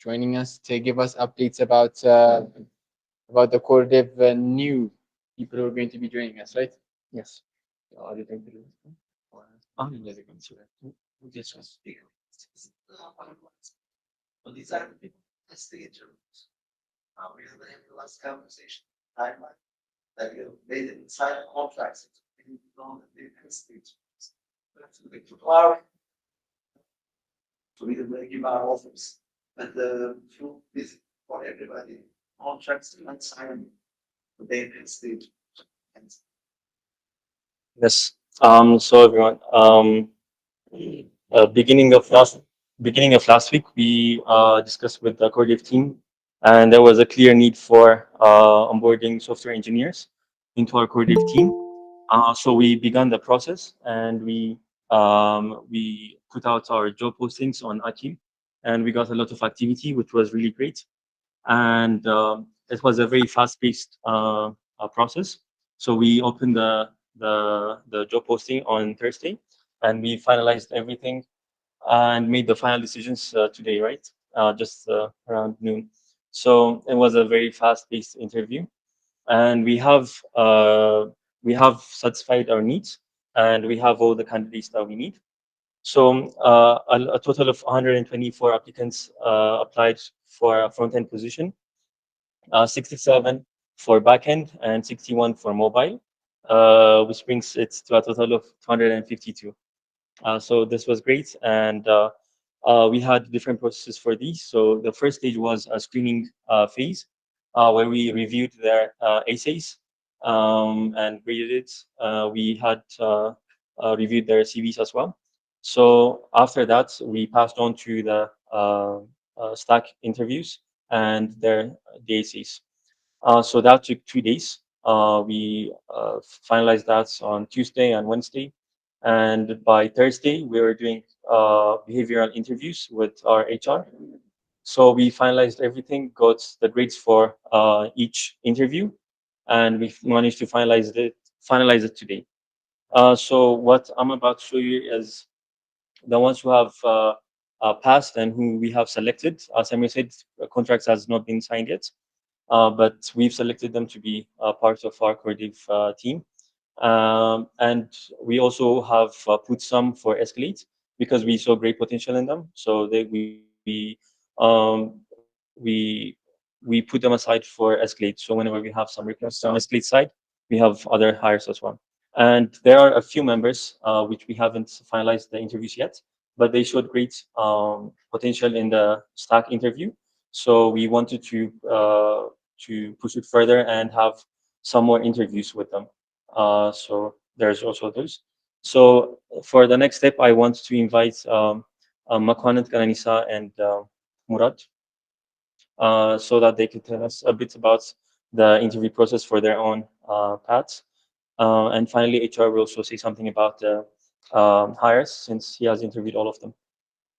joining us to give us updates about the core dev new people who are going to be joining us, right? Yes. Are you going to do this? Yes, I can see that. This was big. These are the people. That's the interviews. We have the last conversation timeline that they didn't sign contracts. They didn't know that they can stay. That's a big clarity. So we can give our offers, but the full visit for everybody. Contracts and sign. They can stay. Yes. So everyone, beginning of last week, we discussed with the core dev team, and there was a clear need for onboarding software engineers into our core dev team. So we began the process, and we put out our job postings on Akil, and we got a lot of activity, which was really great. And it was a very fast-paced process. So we opened the job posting on Thursday, and we finalized everything and made the final decisions today, right? Just around noon. So it was a very fast-paced interview, and we have satisfied our needs, and we have all the candidates that we need. So a total of 124 applicants applied for a front-end position, 67 for backend, and 61 for mobile, which brings it to a total of 252. So this was great, and we had different processes for these. So the first stage was a screening phase, where we reviewed their essays and graded it. We had reviewed their CVs as well. So after that, we passed on to the stack interviews and their essays. So that took 2 days. We finalized that on Tuesday and Wednesday. And by Thursday, we were doing behavioral interviews with our HR. So we finalized everything, got the grades for each interview, and we managed to finalize it today. So what I'm about to show you is the ones who have passed and who we have selected. As Samir said, contracts has not been signed yet, but we've selected them to be part of our core dev team. And we also have put some for Eskalate because we saw great potential in them. So we put them aside for Eskalate. So whenever we have some requests on Eskalate side, we have other hires as well. And there are a few members which we haven't finalized the interviews yet, but they showed great potential in the stack interview. So we wanted to push it further and have some more interviews with them. So there's also those. So for the next step, I want to invite Makwanat Kananisa and Murad, so that they could tell us a bit about the interview process for their own paths. And finally, HR will also say something about the hires, since he has interviewed all of them.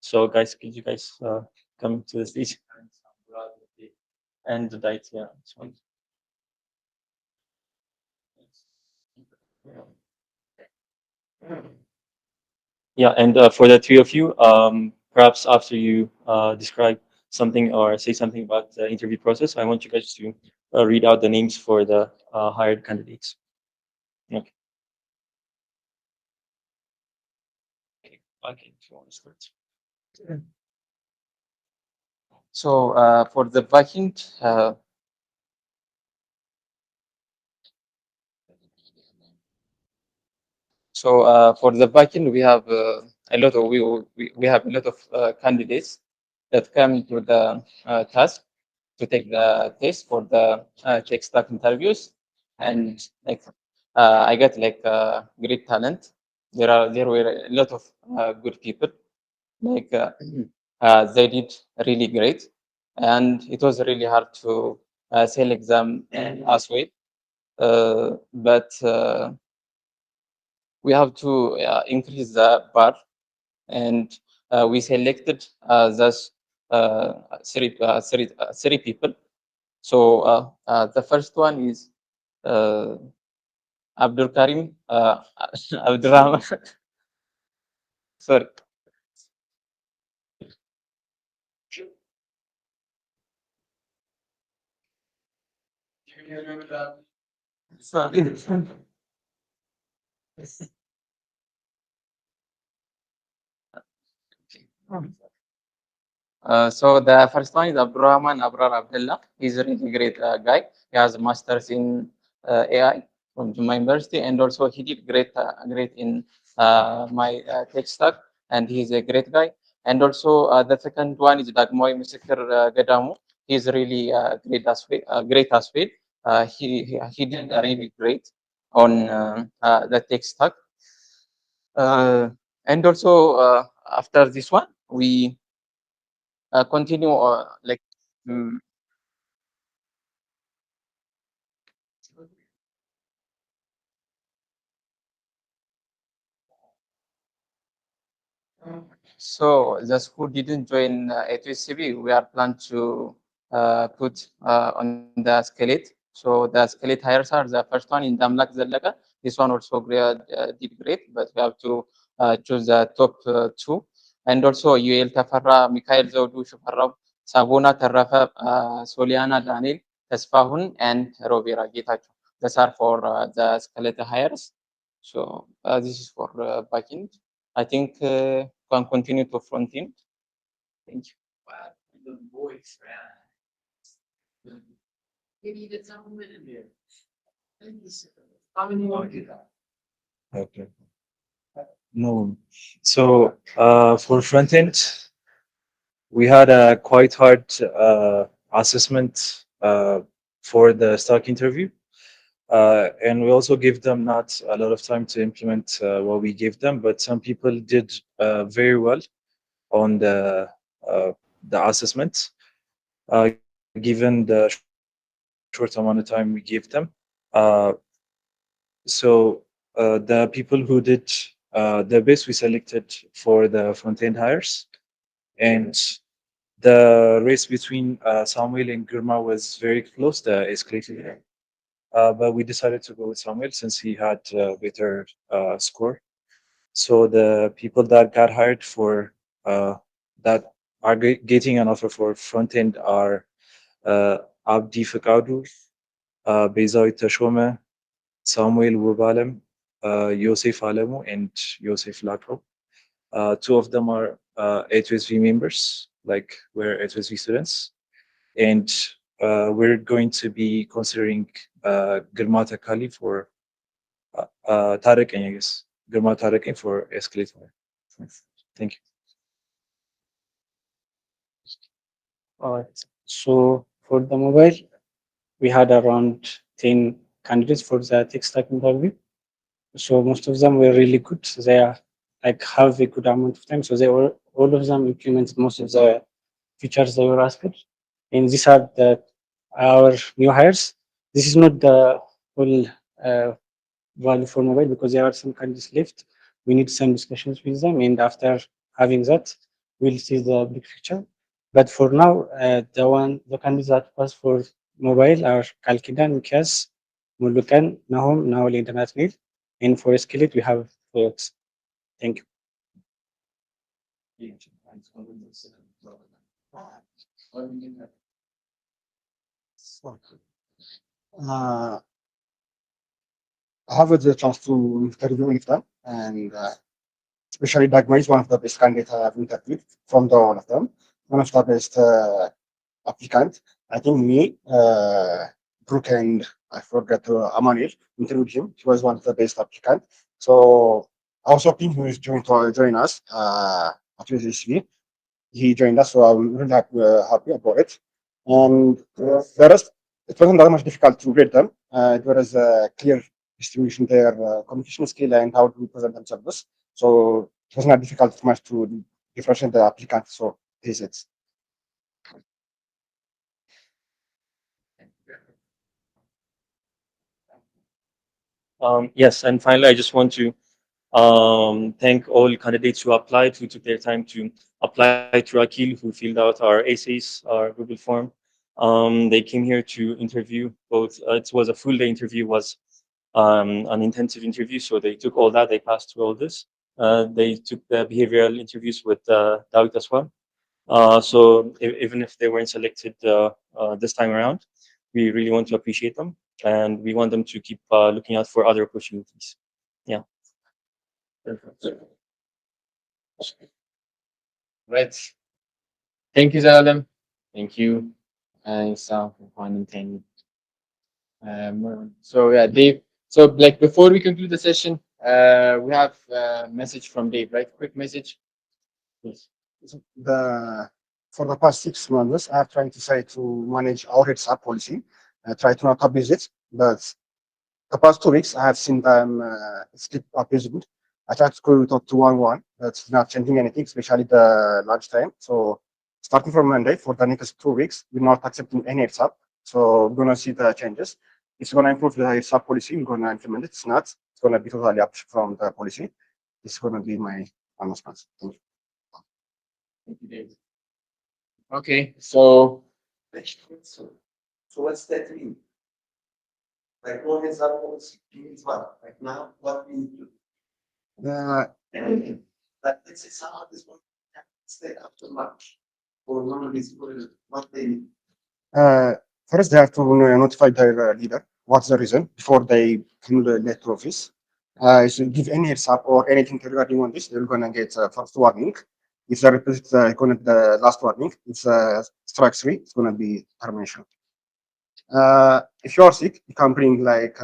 So guys, could you guys come to the stage? And the date, yeah. This one. Yeah, and for the three of you, perhaps after you describe something or say something about the interview process, I want you guys to read out the names for the hired candidates. Okay. Okay, if you want to start. So for the backend, for the backend, we have a lot of we have a lot of candidates that come to the task to take the test for the tech stack interviews, and like I got like great talent. There were a lot of good people. Like they did really great, and it was really hard to select them as well. But we have to increase the bar, and we selected those three people. So the first one is Abdul Karim Abdurrahman. Sorry. Sorry. So the first one is Abdurrahman Abrar Abdullah. He's a really great guy. He has a master's in AI from Juma University, and also he did great in my tech stack, and he's a great guy. And also the second one is Dagmoy Musikir Gadamu. He's really great as well. He did really great on the tech stack. And also after this one, we continue like so those who didn't join A2SV, we are planned to put on the Eskalate. So the Eskalate hires are the first one in Damlak Zallaka. This one also did great, but we have to choose the top two. And also UL Tafarra, Mikhail Zodu, Shufarab, Sabuna Tarrafa, Soliana Daniel, Tasfahun, and Rovira Gitacho. These are for the Eskalate hires. So this is for backend. I think can continue to front end. Thank you. Wow, the voice, man. You needed someone in there. Okay. No. So for front end, we had a quite hard assessment for the stock interview. And we also give them not a lot of time to implement what we gave them, but some people did very well on the assessment, given the short amount of time we gave them. So the people who did the best we selected for the front end hires, and the race between Samuel and Gurma was very close. The escalated. But we decided to go with Samuel since he had a better score. So the people that got hired for that are getting an offer for front end are Abdi Fakadu, Bezawi Tashome, Samuel Wubalem, Yosef Alemu, and Yosef Lakro. Two of them are A2SV members, like we're A2SV students. And we're going to be considering Girmata Kali for Tarek and yes, Girma Tarek for Eskalate. Thank you. All right. So for the mobile, we had around 10 candidates for the tech stack interview. So most of them were really good. They are like have a good amount of time. So they were all of them implemented most of the features they were asked. And these are our new hires. This is not the whole value for mobile because there are some candidates left. We need some discussions with them, and after having that, we'll see the big picture. But for now, the candidates that pass for mobile are Kalkidan, Mikas, Mulukan, Nahum, Nawal International, and for Eskalate we have Toyox. Thank you. Uh, I have the chance to interview with them, and especially Dagmar is one of the best candidates I have interviewed from the all of them. One of the best applicant. I think me, Brooke, and I forgot Amanil interviewed him. He was one of the best applicant. So I was hoping he was going to join us at A2SV. He joined us, so I'm really happy about it. And the rest, it wasn't that much difficult to grade them. It was a clear distribution their communication skill and how to present themselves. So it was not difficult much to differentiate the applicant. So this is it. Yes, and finally, I just want to thank all candidates who applied, who took their time to apply to Akil, who filled out our essays, our Google form. They came here to interview both. It was a full day interview, was an intensive interview, so they took all that. They passed through all this. They took the behavioral interviews with David as well. So even if they weren't selected this time around, we really want to appreciate them, and we want them to keep looking out for other opportunities. Yeah. Right. Thank you, Zalam. Thank you, Sam, for finding Tanny. So yeah, Dave. So like before we conclude the session, we have a message from Dave, right? Quick message. Yes. The For the past 6 months, I have tried to say to manage our WhatsApp policy. I try to not abuse it, but the past 2 weeks I have seen them slip abusing. I tried to go talk to one, but it's not changing anything, especially the lunchtime. So starting from Monday for the next 2 weeks, we're not accepting any WhatsApp. So we're gonna see the changes. It's gonna improve the WhatsApp policy. We're gonna implement it. It's not. It's gonna be totally up from the policy. It's gonna be my announcement. Thank you. Thank you, Dave. Okay, so So what's that mean? Like no heads up policy means what? Like now, what we need to The but let's say some of this one stay after March or normally it's what they need. Uh, First, they have to notify their leader what's the reason before they come to the office. So give any heads up or anything regarding on this, they're gonna get first warning. If they repeat gonna the last warning, it's strike three. It's gonna be termination. If you are sick, you can bring like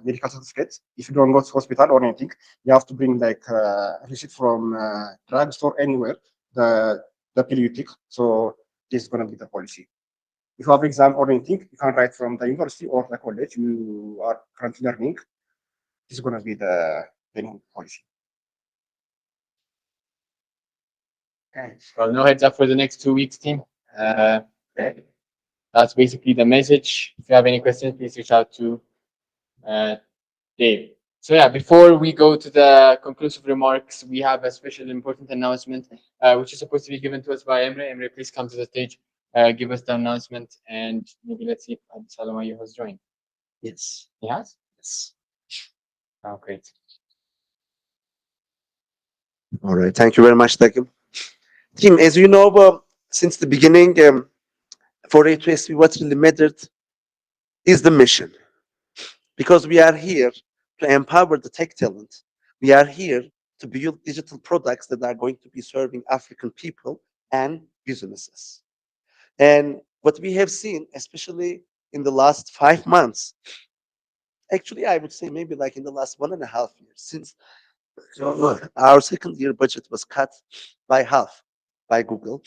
medical certificates. If you don't go to hospital or anything, you have to bring like receipt from drugstore anywhere. The pill you take. So this is gonna be the policy. If you have exam or anything, you can write from the university or the college you are currently learning. This is going to be the new policy. okay, well, no heads up for the next 2 weeks, team. That's basically the message. If you have any questions, please reach out to Dave. So yeah, before we go to the conclusive remarks, we have a special important announcement, which is supposed to be given to us by Emre. Emre, please come to the stage, give us the announcement, and maybe let's see if Salamayu has joined. Yes. He has? Yes. Oh, great. All right. Thank you very much, Takim. Team, as you know, since the beginning, for A2SV, what really mattered is the mission. Because we are here to empower the tech talent. We are here to build digital products that are going to be serving African people and businesses. And what we have seen, especially in the last 5 months, actually, I would say maybe like in the last 1.5 years, since our second year budget was cut by half by Google,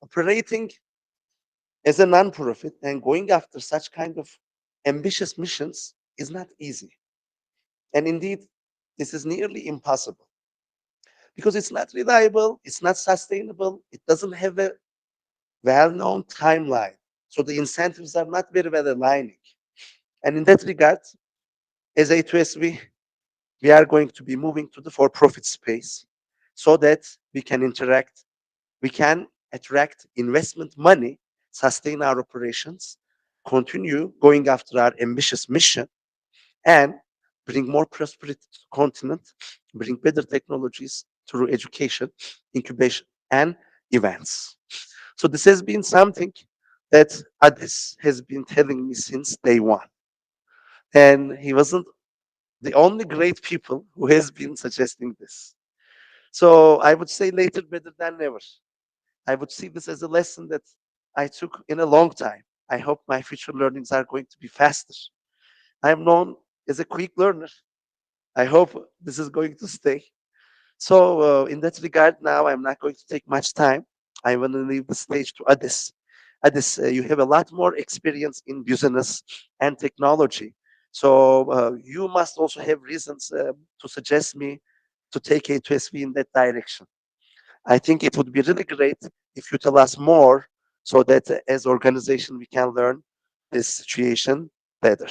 operating as a non-profit and going after such kind of ambitious missions is not easy. And indeed, this is nearly impossible because it's not reliable, it's not sustainable, it doesn't have a well-known timeline. So the incentives are not very well aligning. And in that regard, as A2SV, we are going to be moving to the for-profit space so that we can interact, we can attract investment money, sustain our operations, continue going after our ambitious mission, and bring more prosperity to the continent, bring better technologies through education, incubation, and events. So this has been something that Adis has been telling me since day one. And he wasn't the only great people who has been suggesting this. So I would say later better than never. I would see this as a lesson that I took in a long time. I hope my future learnings are going to be faster. I am known as a quick learner. I hope this is going to stay. So in that regard, now I'm not going to take much time. I want to leave the stage to Adis. Adis, you have a lot more experience in business and technology. So you must also have reasons to suggest me to take A2SV in that direction. I think it would be really great if you tell us more so that as organization we can learn this situation better.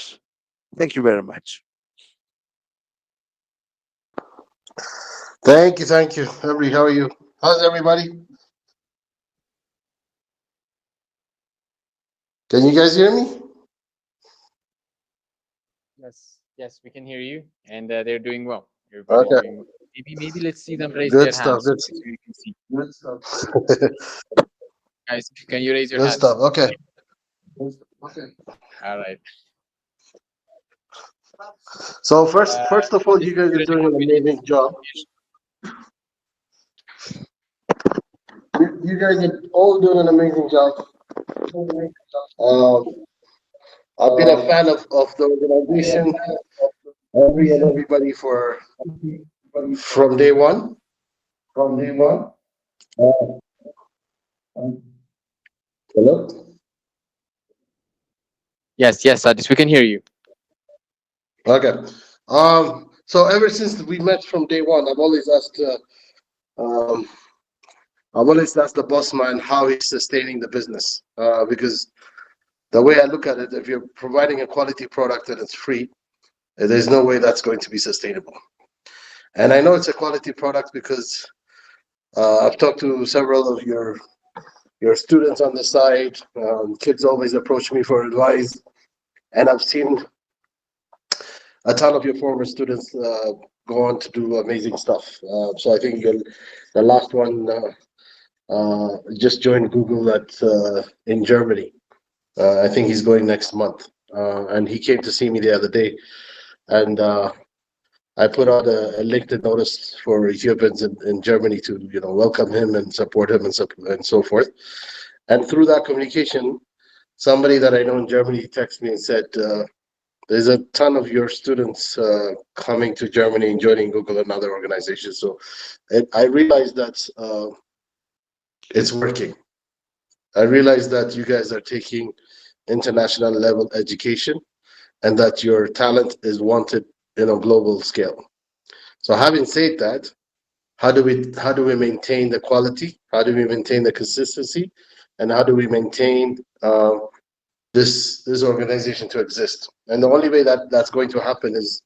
Thank you very much. Thank you, Emre. How are you? How's everybody? Can you guys hear me? Yes, we can hear you, and they're doing well. Everybody's Okay. doing well. Maybe let's see them raise Good their stuff. hands Good so you can see. stuff. Guys, can you raise your Good hands? stuff. Okay. All right. So first of all, you guys are doing an amazing job. You guys are all doing an amazing job. I've been a fan of the organization, everybody from day one. Hello. Yes, Adis, we can hear you. Okay. So ever since we met from day one, I've always asked the boss man how he's sustaining the business. Because the way I look at it, if you're providing a quality product and it's free, there's no way that's going to be sustainable. And I know it's a quality product because I've talked to several of your students on the side. Kids always approach me for advice, and I've seen a ton of your former students go on to do amazing stuff. So I think the last one just joined Google in Germany. I think he's going next month, and he came to see me the other day, and I put out a LinkedIn notice for Ethiopians in Germany to welcome him and support him and so forth. And through that communication, somebody that I know in Germany texted me and said, there's a ton of your students coming to Germany and joining Google and other organizations. So I realized that it's working. I realized that you guys are taking international level education and that your talent is wanted in a global scale. So having said that, how do we maintain the quality? How do we maintain the consistency? And how do we maintain this organization to exist? And the only way that's going to happen is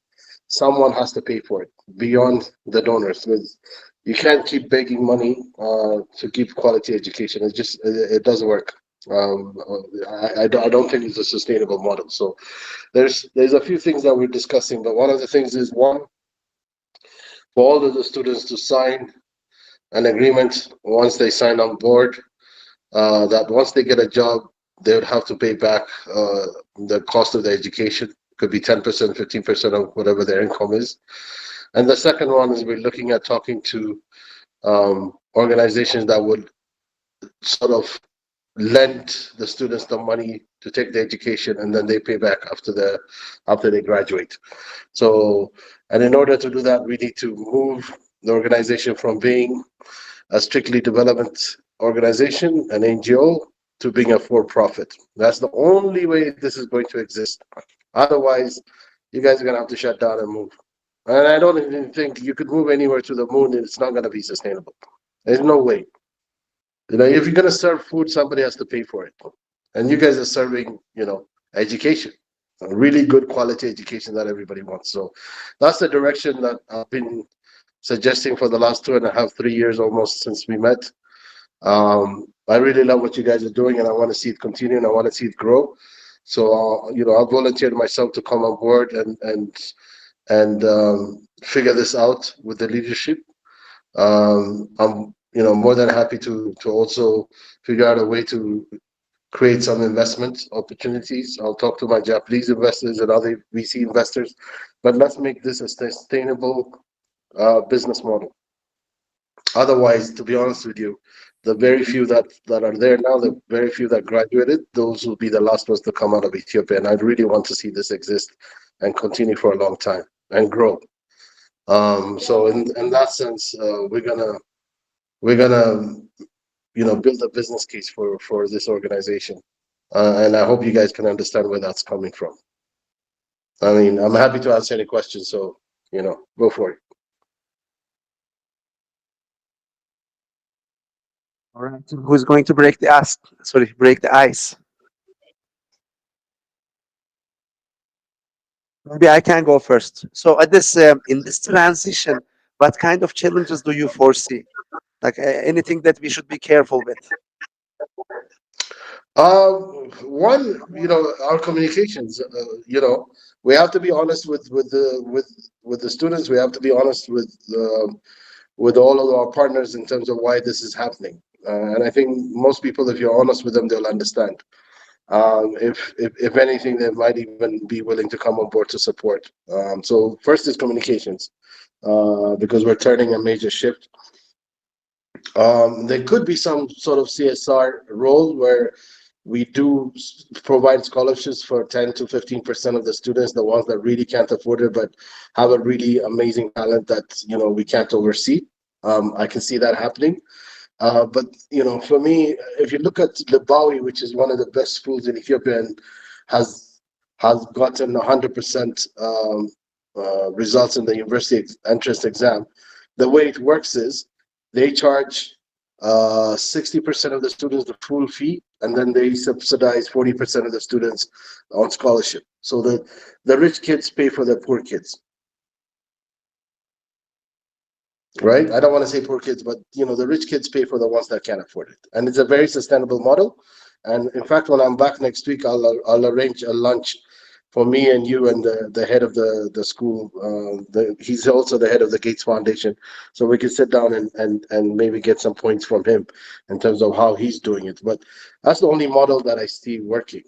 someone has to pay for it beyond the donors. You can't keep begging money to keep quality education. It doesn't work. I don't think it's a sustainable model. So there's a few things that we're discussing, but one of the things is for all of the students to sign an agreement once they sign on board, that once they get a job, they would have to pay back the cost of the education. Could be 10%, 15% of whatever their income is. And the second one is we're looking at talking to organizations that would sort of lend the students the money to take the education, and then they pay back after they graduate. So, and in order to do that, we need to move the organization from being a strictly development organization, an NGO, to being a for-profit. That's the only way this is going to exist. Otherwise, you guys are going to have to shut down and move. And I don't even think you could move anywhere to the moon and it's not going to be sustainable. There's no way. If you're going to serve food, somebody has to pay for it. And you guys are serving, education, a really good quality education that everybody wants. So that's the direction that I've been suggesting for the last 2.5, 3 years almost since we met. I really love what you guys are doing, and I want to see it continue, and I want to see it grow. So, I volunteered myself to come on board and figure this out with the leadership. I'm, more than happy to also figure out a way to create some investment opportunities. I'll talk to my Japanese investors and other VC investors, but let's make this a sustainable business model. Otherwise, to be honest with you, the very few that are there now, the very few that graduated, those will be the last ones to come out of Ethiopia. And I really want to see this exist and continue for a long time and grow. So in that sense, we're gonna build a business case for this organization, and I hope you guys can understand where that's coming from. I mean, I'm happy to answer any questions. So go for it. All right. Who's going to break the ice? Break the ice. Maybe I can go first. So at this in this transition, what kind of challenges do you foresee? Like anything that we should be careful with? One, our communications. We have to be honest with the students. We have to be honest with all of our partners in terms of why this is happening. And I think most people, if you're honest with them, they'll understand. If anything, they might even be willing to come on board to support. So first is communications, because we're turning a major shift. There could be some sort of CSR role where we do provide scholarships for 10 to 15% of the students, the ones that really can't afford it, but have a really amazing talent that we can't oversee. I can see that happening. But for me, if you look at Lebawi, which is one of the best schools in Ethiopia and has gotten 100% results in the university entrance exam, the way it works is they charge 60% of the students the full fee, and then they subsidize 40% of the students on scholarship. So the rich kids pay for the poor kids. Right? I don't want to say poor kids, but the rich kids pay for the ones that can't afford it. And it's a very sustainable model. And in fact, when I'm back next week, I'll arrange a lunch for me and you and the head of the school. He's also the head of the Gates Foundation. So we can sit down and maybe get some points from him in terms of how he's doing it. But that's the only model that I see working.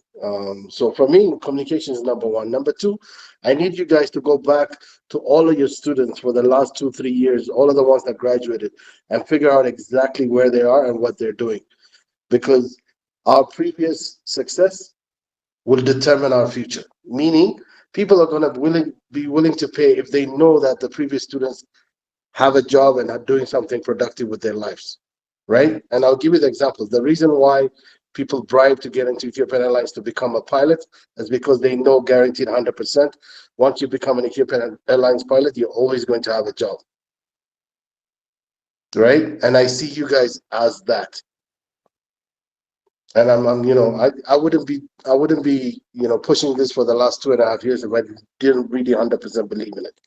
So for me, communication is number one. Number two, I need you guys to go back to all of your students for the last 2-3 years, all of the ones that graduated, and figure out exactly where they are and what they're doing. Because our previous success will determine our future. Meaning, people are going to be willing to pay if they know that the previous students have a job and are doing something productive with their lives, right? And I'll give you the example. The reason why people bribe to get into Ethiopian Airlines to become a pilot is because they know guaranteed 100%. Once you become an Ethiopian Airlines pilot, you're always going to have a job, right? And I see you guys as that. And I wouldn't be pushing this for the last 2.5 years if I didn't really 100% believe in it.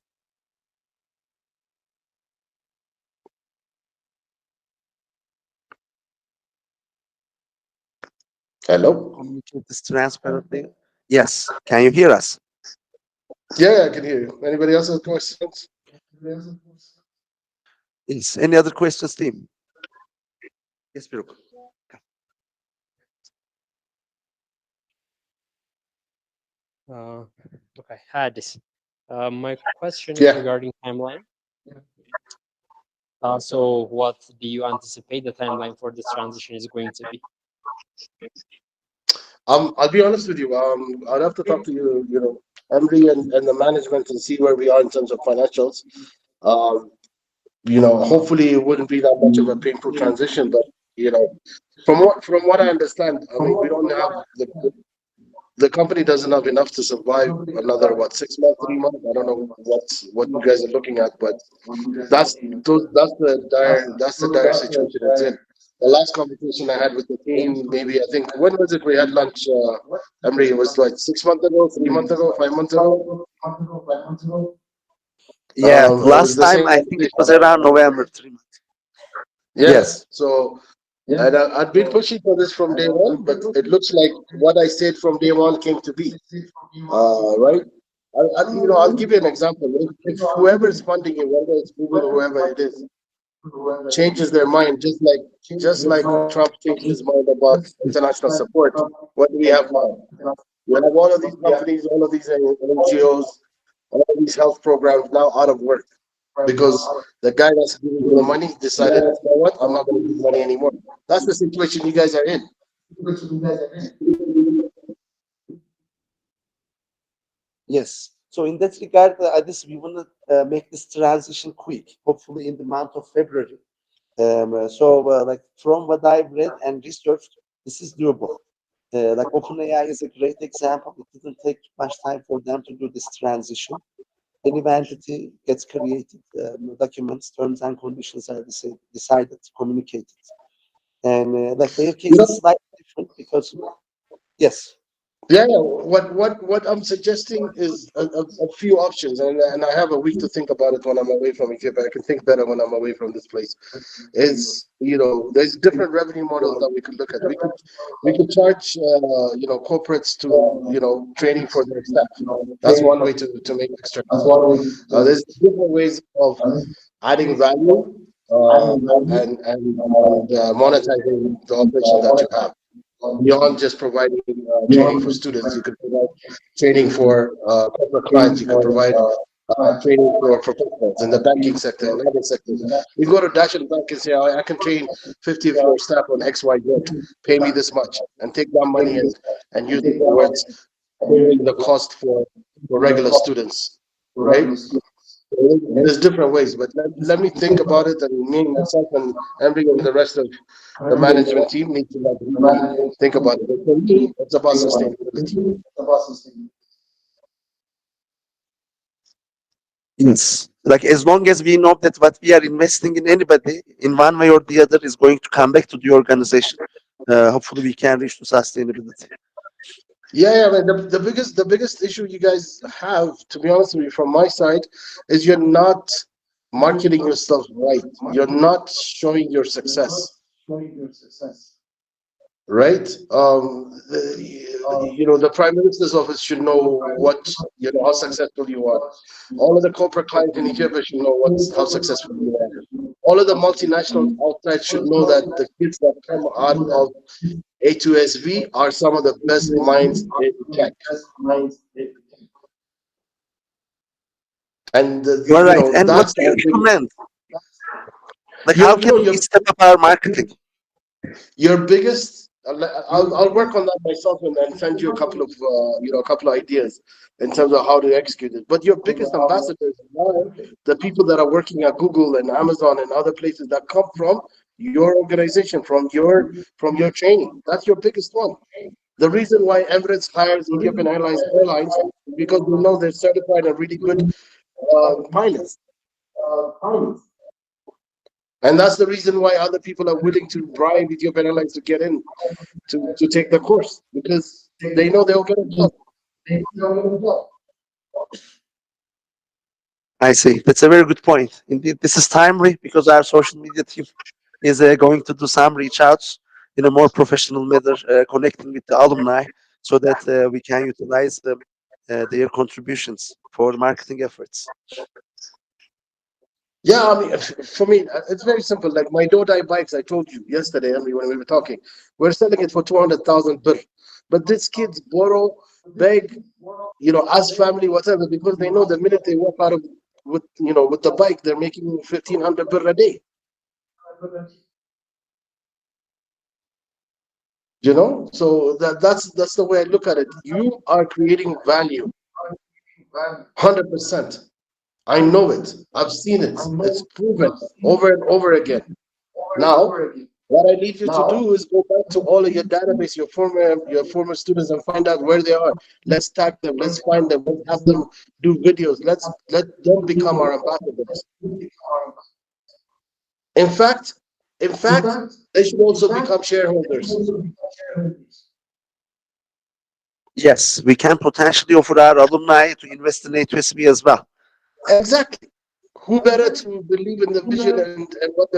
Hello? Communicate this transparently. Yes. Can you hear us? Yeah, I can hear you. Anybody else have questions? Yes. Any other questions, team? Yes, Biruk. Okay, Hadis. My question is regarding timeline. So what do you anticipate the timeline for this transition is going to be? I'll be honest with you. I'd have to talk to Emily and the management and see where we are in terms of financials. Hopefully it wouldn't be that much of a painful transition, but from what I understand, I mean, we don't have the company doesn't have enough to survive another 6 months, 3 months. I don't know what you guys are looking at, but that's the dire situation it's in. The last conversation I had with the team, maybe I think when was it we had lunch, Emre? It was like 6 months ago, 3 months ago, 5 months ago. Yeah, It last was the time same I think it was conversation. around November, 3 months. Yes. So, and I'd been pushing for this from day one, but it looks like what I said from day one came to be. Right? I'll give you an example. If whoever is funding you, whether it's Google or whoever it is, changes their mind, just like Trump changed his mind about international support, what do we have now? We have all of these companies, all of these NGOs, all of these health programs now out of work because the guy that's giving you the money decided, you know what, I'm not going to give money anymore. That's the situation you guys are in. Yes. So in that regard, we want to make this transition quick, hopefully in the month of February. Like from what I've read and researched, this is doable. Like OpenAI is a great example. It didn't take much time for them to do this transition. The new entity gets created, documents, terms and conditions are decided, communicated. And like their case is slightly different because, yes. Yeah, what I'm suggesting is a few options, and I have a week to think about it when I'm away from Ethiopia. I can think better when I'm away from this place. There's different revenue models that we could look at. We could charge corporates to training for their staff. That's one way to make extra money. There's different ways of adding value and monetizing the operation that you have. Beyond just providing training for students, you could provide training for corporate clients. You could provide training for professionals in the banking sector and other sectors. You go to Dash and Bank and say, I can train 50 of your staff on XYZ, pay me this much, and take that money and use it towards covering the cost for regular students, right? There's different ways, but let me think about it, and me, myself, and Emily and the rest of the management team need to really think about it. But for me, it's about sustainability. Yes. Like as long as we know that what we are investing in anybody in one way or the other is going to come back to the organization, hopefully we can reach to sustainability. Yeah, man. The biggest issue you guys have, to be honest with you, from my side, is you're not marketing yourself right. You're not showing your success. Right? The Prime Minister's office should know how successful you are. All of the corporate clients in Ethiopia should know how successful you are. All of the multinationals outside should know that the kids that come out of A2SV are some of the best minds in tech. And You're right. And what do you recommend? Like, how can we step up our marketing? Your biggest, I'll work on that myself and send you a couple of ideas in terms of how to execute it. But your biggest ambassadors are the people that are working at Google and Amazon and other places that come from your organization, from your training. That's your biggest one. The reason why Emirates hires Ethiopian Airlines is because we know they're certified and really good pilots. And that's the reason why other people are willing to bribe Ethiopian Airlines to get in to take the course, because they know they'll get a job. I see. That's a very good point. Indeed, this is timely because our social media team is going to do some reach outs in a more professional manner, connecting with the alumni so that we can utilize their contributions for marketing efforts. Yeah, I mean, for me, it's very simple. Like my Dodai bikes, I told you yesterday, Emily, when we were talking, we're selling it for 200,000 birr. But these kids borrow, beg, ask family, whatever, because they know the minute they walk out of with the bike, they're making 1,500 birr a day. So that's the way I look at it. You are creating value, 100%. I know it. I've seen it. It's proven over and over again. Now, What I need you to do is go back to all of your database, your former students, and find out where they are. Let's tag them. Let's find them. Let's have them do videos. Let them become our ambassadors. In fact, they should also become shareholders. Yes, we can potentially offer our alumni to invest in A2SV as well. Exactly. Who better to believe in the vision and what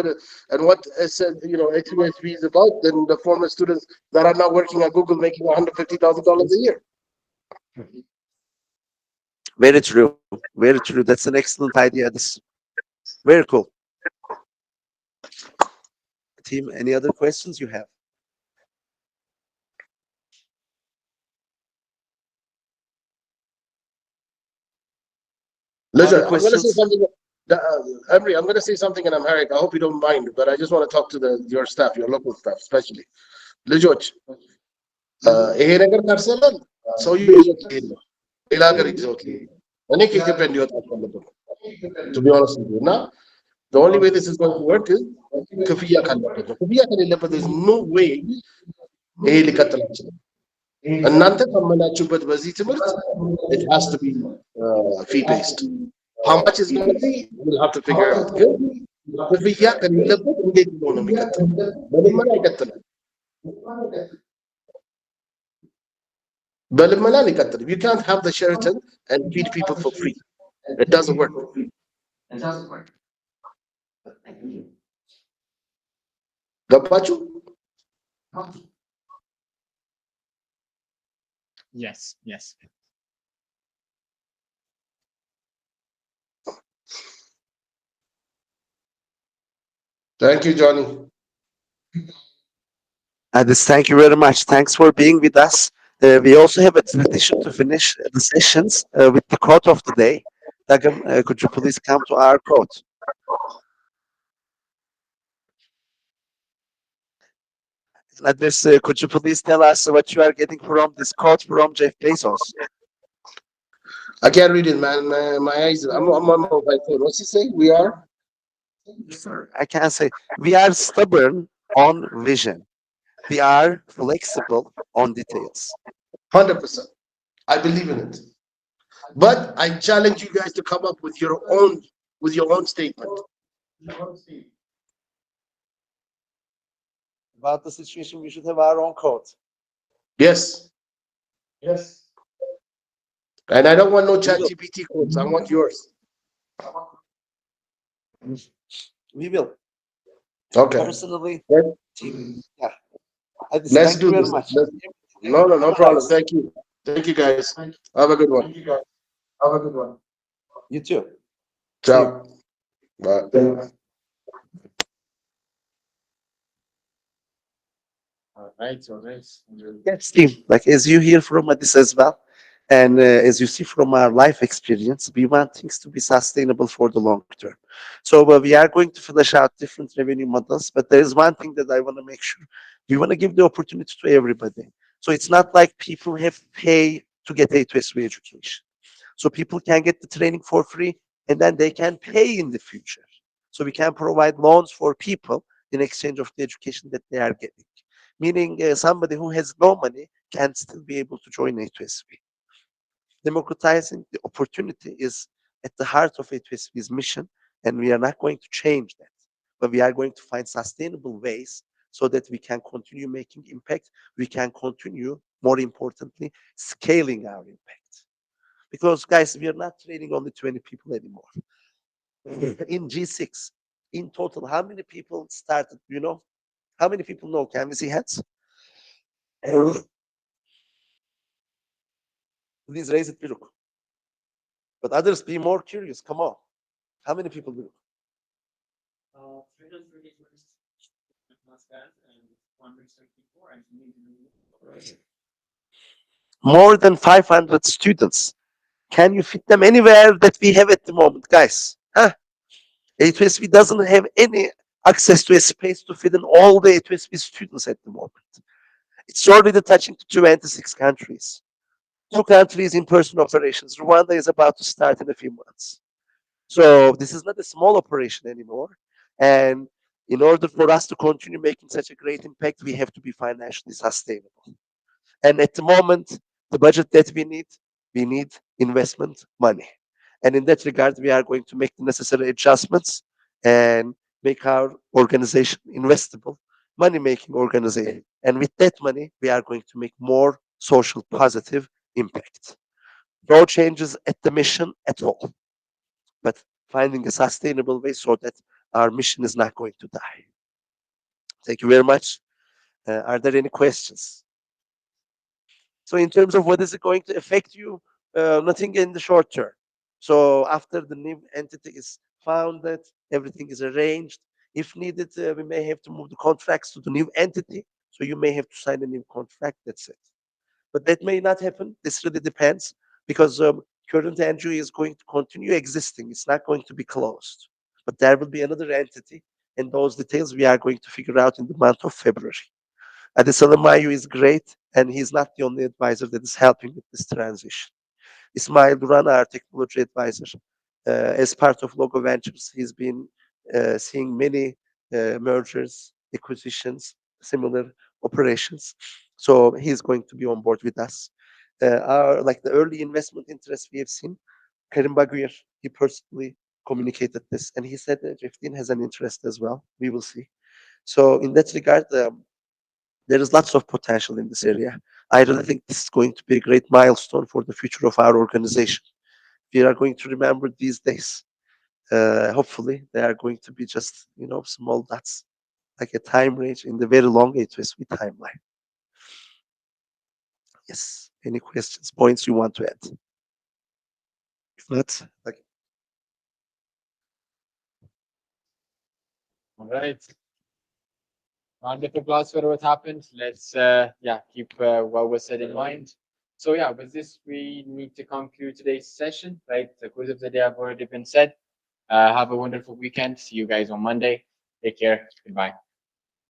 A2SV is about than the former students that are now working at Google making $150,000 a year? Very true. Very true. That's an excellent idea. This very cool. Team, any other questions you have? Listen, I'm going to say something. Emre, I'm going to say something in Amharic. I hope you don't mind, but I just want to talk to your staff, your local staff, especially. ልጆች ይሄ ነገር ደርሰናል። ሰውዬው ይዞት ሊሄድ ነው። ሌላ ሀገር ይዘውት ሊሄድ ነው። እኔ ከኢትዮጵያ እንዲወጣ አልፈልግም። to be honest with you. እና the only way this is going to work is ክፍያ ካለበት ነው። ክፍያ ከሌለበት there is no way ይሄ ሊቀጥል አይችልም። እናንተ ካመናችሁበት በዚህ ትምህርት it has to be fee based. How much is going to be? We'll have to figure out. ግን ክፍያ ከሌለበት እንዴት ነው የሚቀጥለው? በልመና አይቀጥልም። በልመና ሊቀጥል። You can't have the Sheraton and feed people for free. It doesn't work. ገባችሁ? Yes, yes. Thank you, Johnny. Thank you very much. Thanks for being with us. We also have a tradition to finish the sessions with the quote of the day. Dagam, could you please come to our quote? Adres, could you please tell us what you are getting from this quote from Jeff Bezos? I can't read it, man. My eyes. I'm on my mobile phone. What's he say? We are. Sir, I can't say. We are stubborn on vision. We are flexible on details. 100%. I believe in it. But I challenge you guys to come up with your own statement. About the situation, we should have our own quote. Yes. Yes. And I don't want no ChatGPT quotes. I want yours. We will. Okay. Personally, yeah. Let's do this. No problem. Thank you. Thank you, guys. Have a good one. Have a good one. You too. Ciao. Bye. All right. Yes, team. Like as you hear from Adis as well, and as you see from our life experience, we want things to be sustainable for the long term. So we are going to flesh out different revenue models, but there is one thing that I want to make sure. We want to give the opportunity to everybody. So it's not like people have to pay to get A2SV education. So people can get the training for free, and then they can pay in the future. So we can provide loans for people in exchange of the education that they are getting. Meaning somebody who has no money can still be able to join A2SV. Democratizing the opportunity is at the heart of A2SV's mission, and we are not going to change that. But we are going to find sustainable ways so that we can continue making impact. We can continue, more importantly, scaling our impact. Because, guys, we are not training only 20 people anymore. In G6, in total, how many people started, you know? How many people know? Can we see hands? Please raise it, look. But others be more curious. Come on. How many people do? More than 500 students. Can you fit them anywhere that we have at the moment, guys? Huh? A2SV doesn't have any access to a space to fit in all the A2SV students at the moment. It's already touching 26 countries. 2 countries in-person operations. Rwanda is about to start in a few months. So this is not a small operation anymore. And In order for us to continue making such a great impact, we have to be financially sustainable. And at the moment, the budget that we need investment money. And in that regard, we are going to make the necessary adjustments and make our organization investable, money-making organization. And with that money, we are going to make more social positive impact. No changes at the mission at all, but finding a sustainable way so that our mission is not going to die. Thank you very much. Are there any questions? So in terms of what is it going to affect you, nothing in the short term. So after the new entity is founded, everything is arranged. If needed, we may have to move the contracts to the new entity. So you may have to sign a new contract. That's it. But that may not happen. This really depends because current NGO is going to continue existing. It's not going to be closed. But there will be another entity, and those details we are going to figure out in the month of February. Adesalaamayu is great, and he's not the only advisor that is helping with this transition. Ismail Duran, our technology advisor, as part of Logo Ventures, he's been seeing many mergers, acquisitions, similar operations. So he's going to be on board with us. Like the early investment interest we have seen, Karim Baguir, he personally communicated this, and he said that Riftin has an interest as well. We will see. So in that regard, there is lots of potential in this area. I really think this is going to be a great milestone for the future of our organization. We are going to remember these days. Hopefully, they are going to be just small dots, like a time range in the very long A2SV timeline. Yes. Any questions, points you want to add? If not, like. All right. Round of applause for what happened. Let's keep what was said in mind. So yeah, with this we need to conclude today's session. Right, the quote of the day have already been said. Have a wonderful weekend. See you guys on Monday. Take care. Goodbye.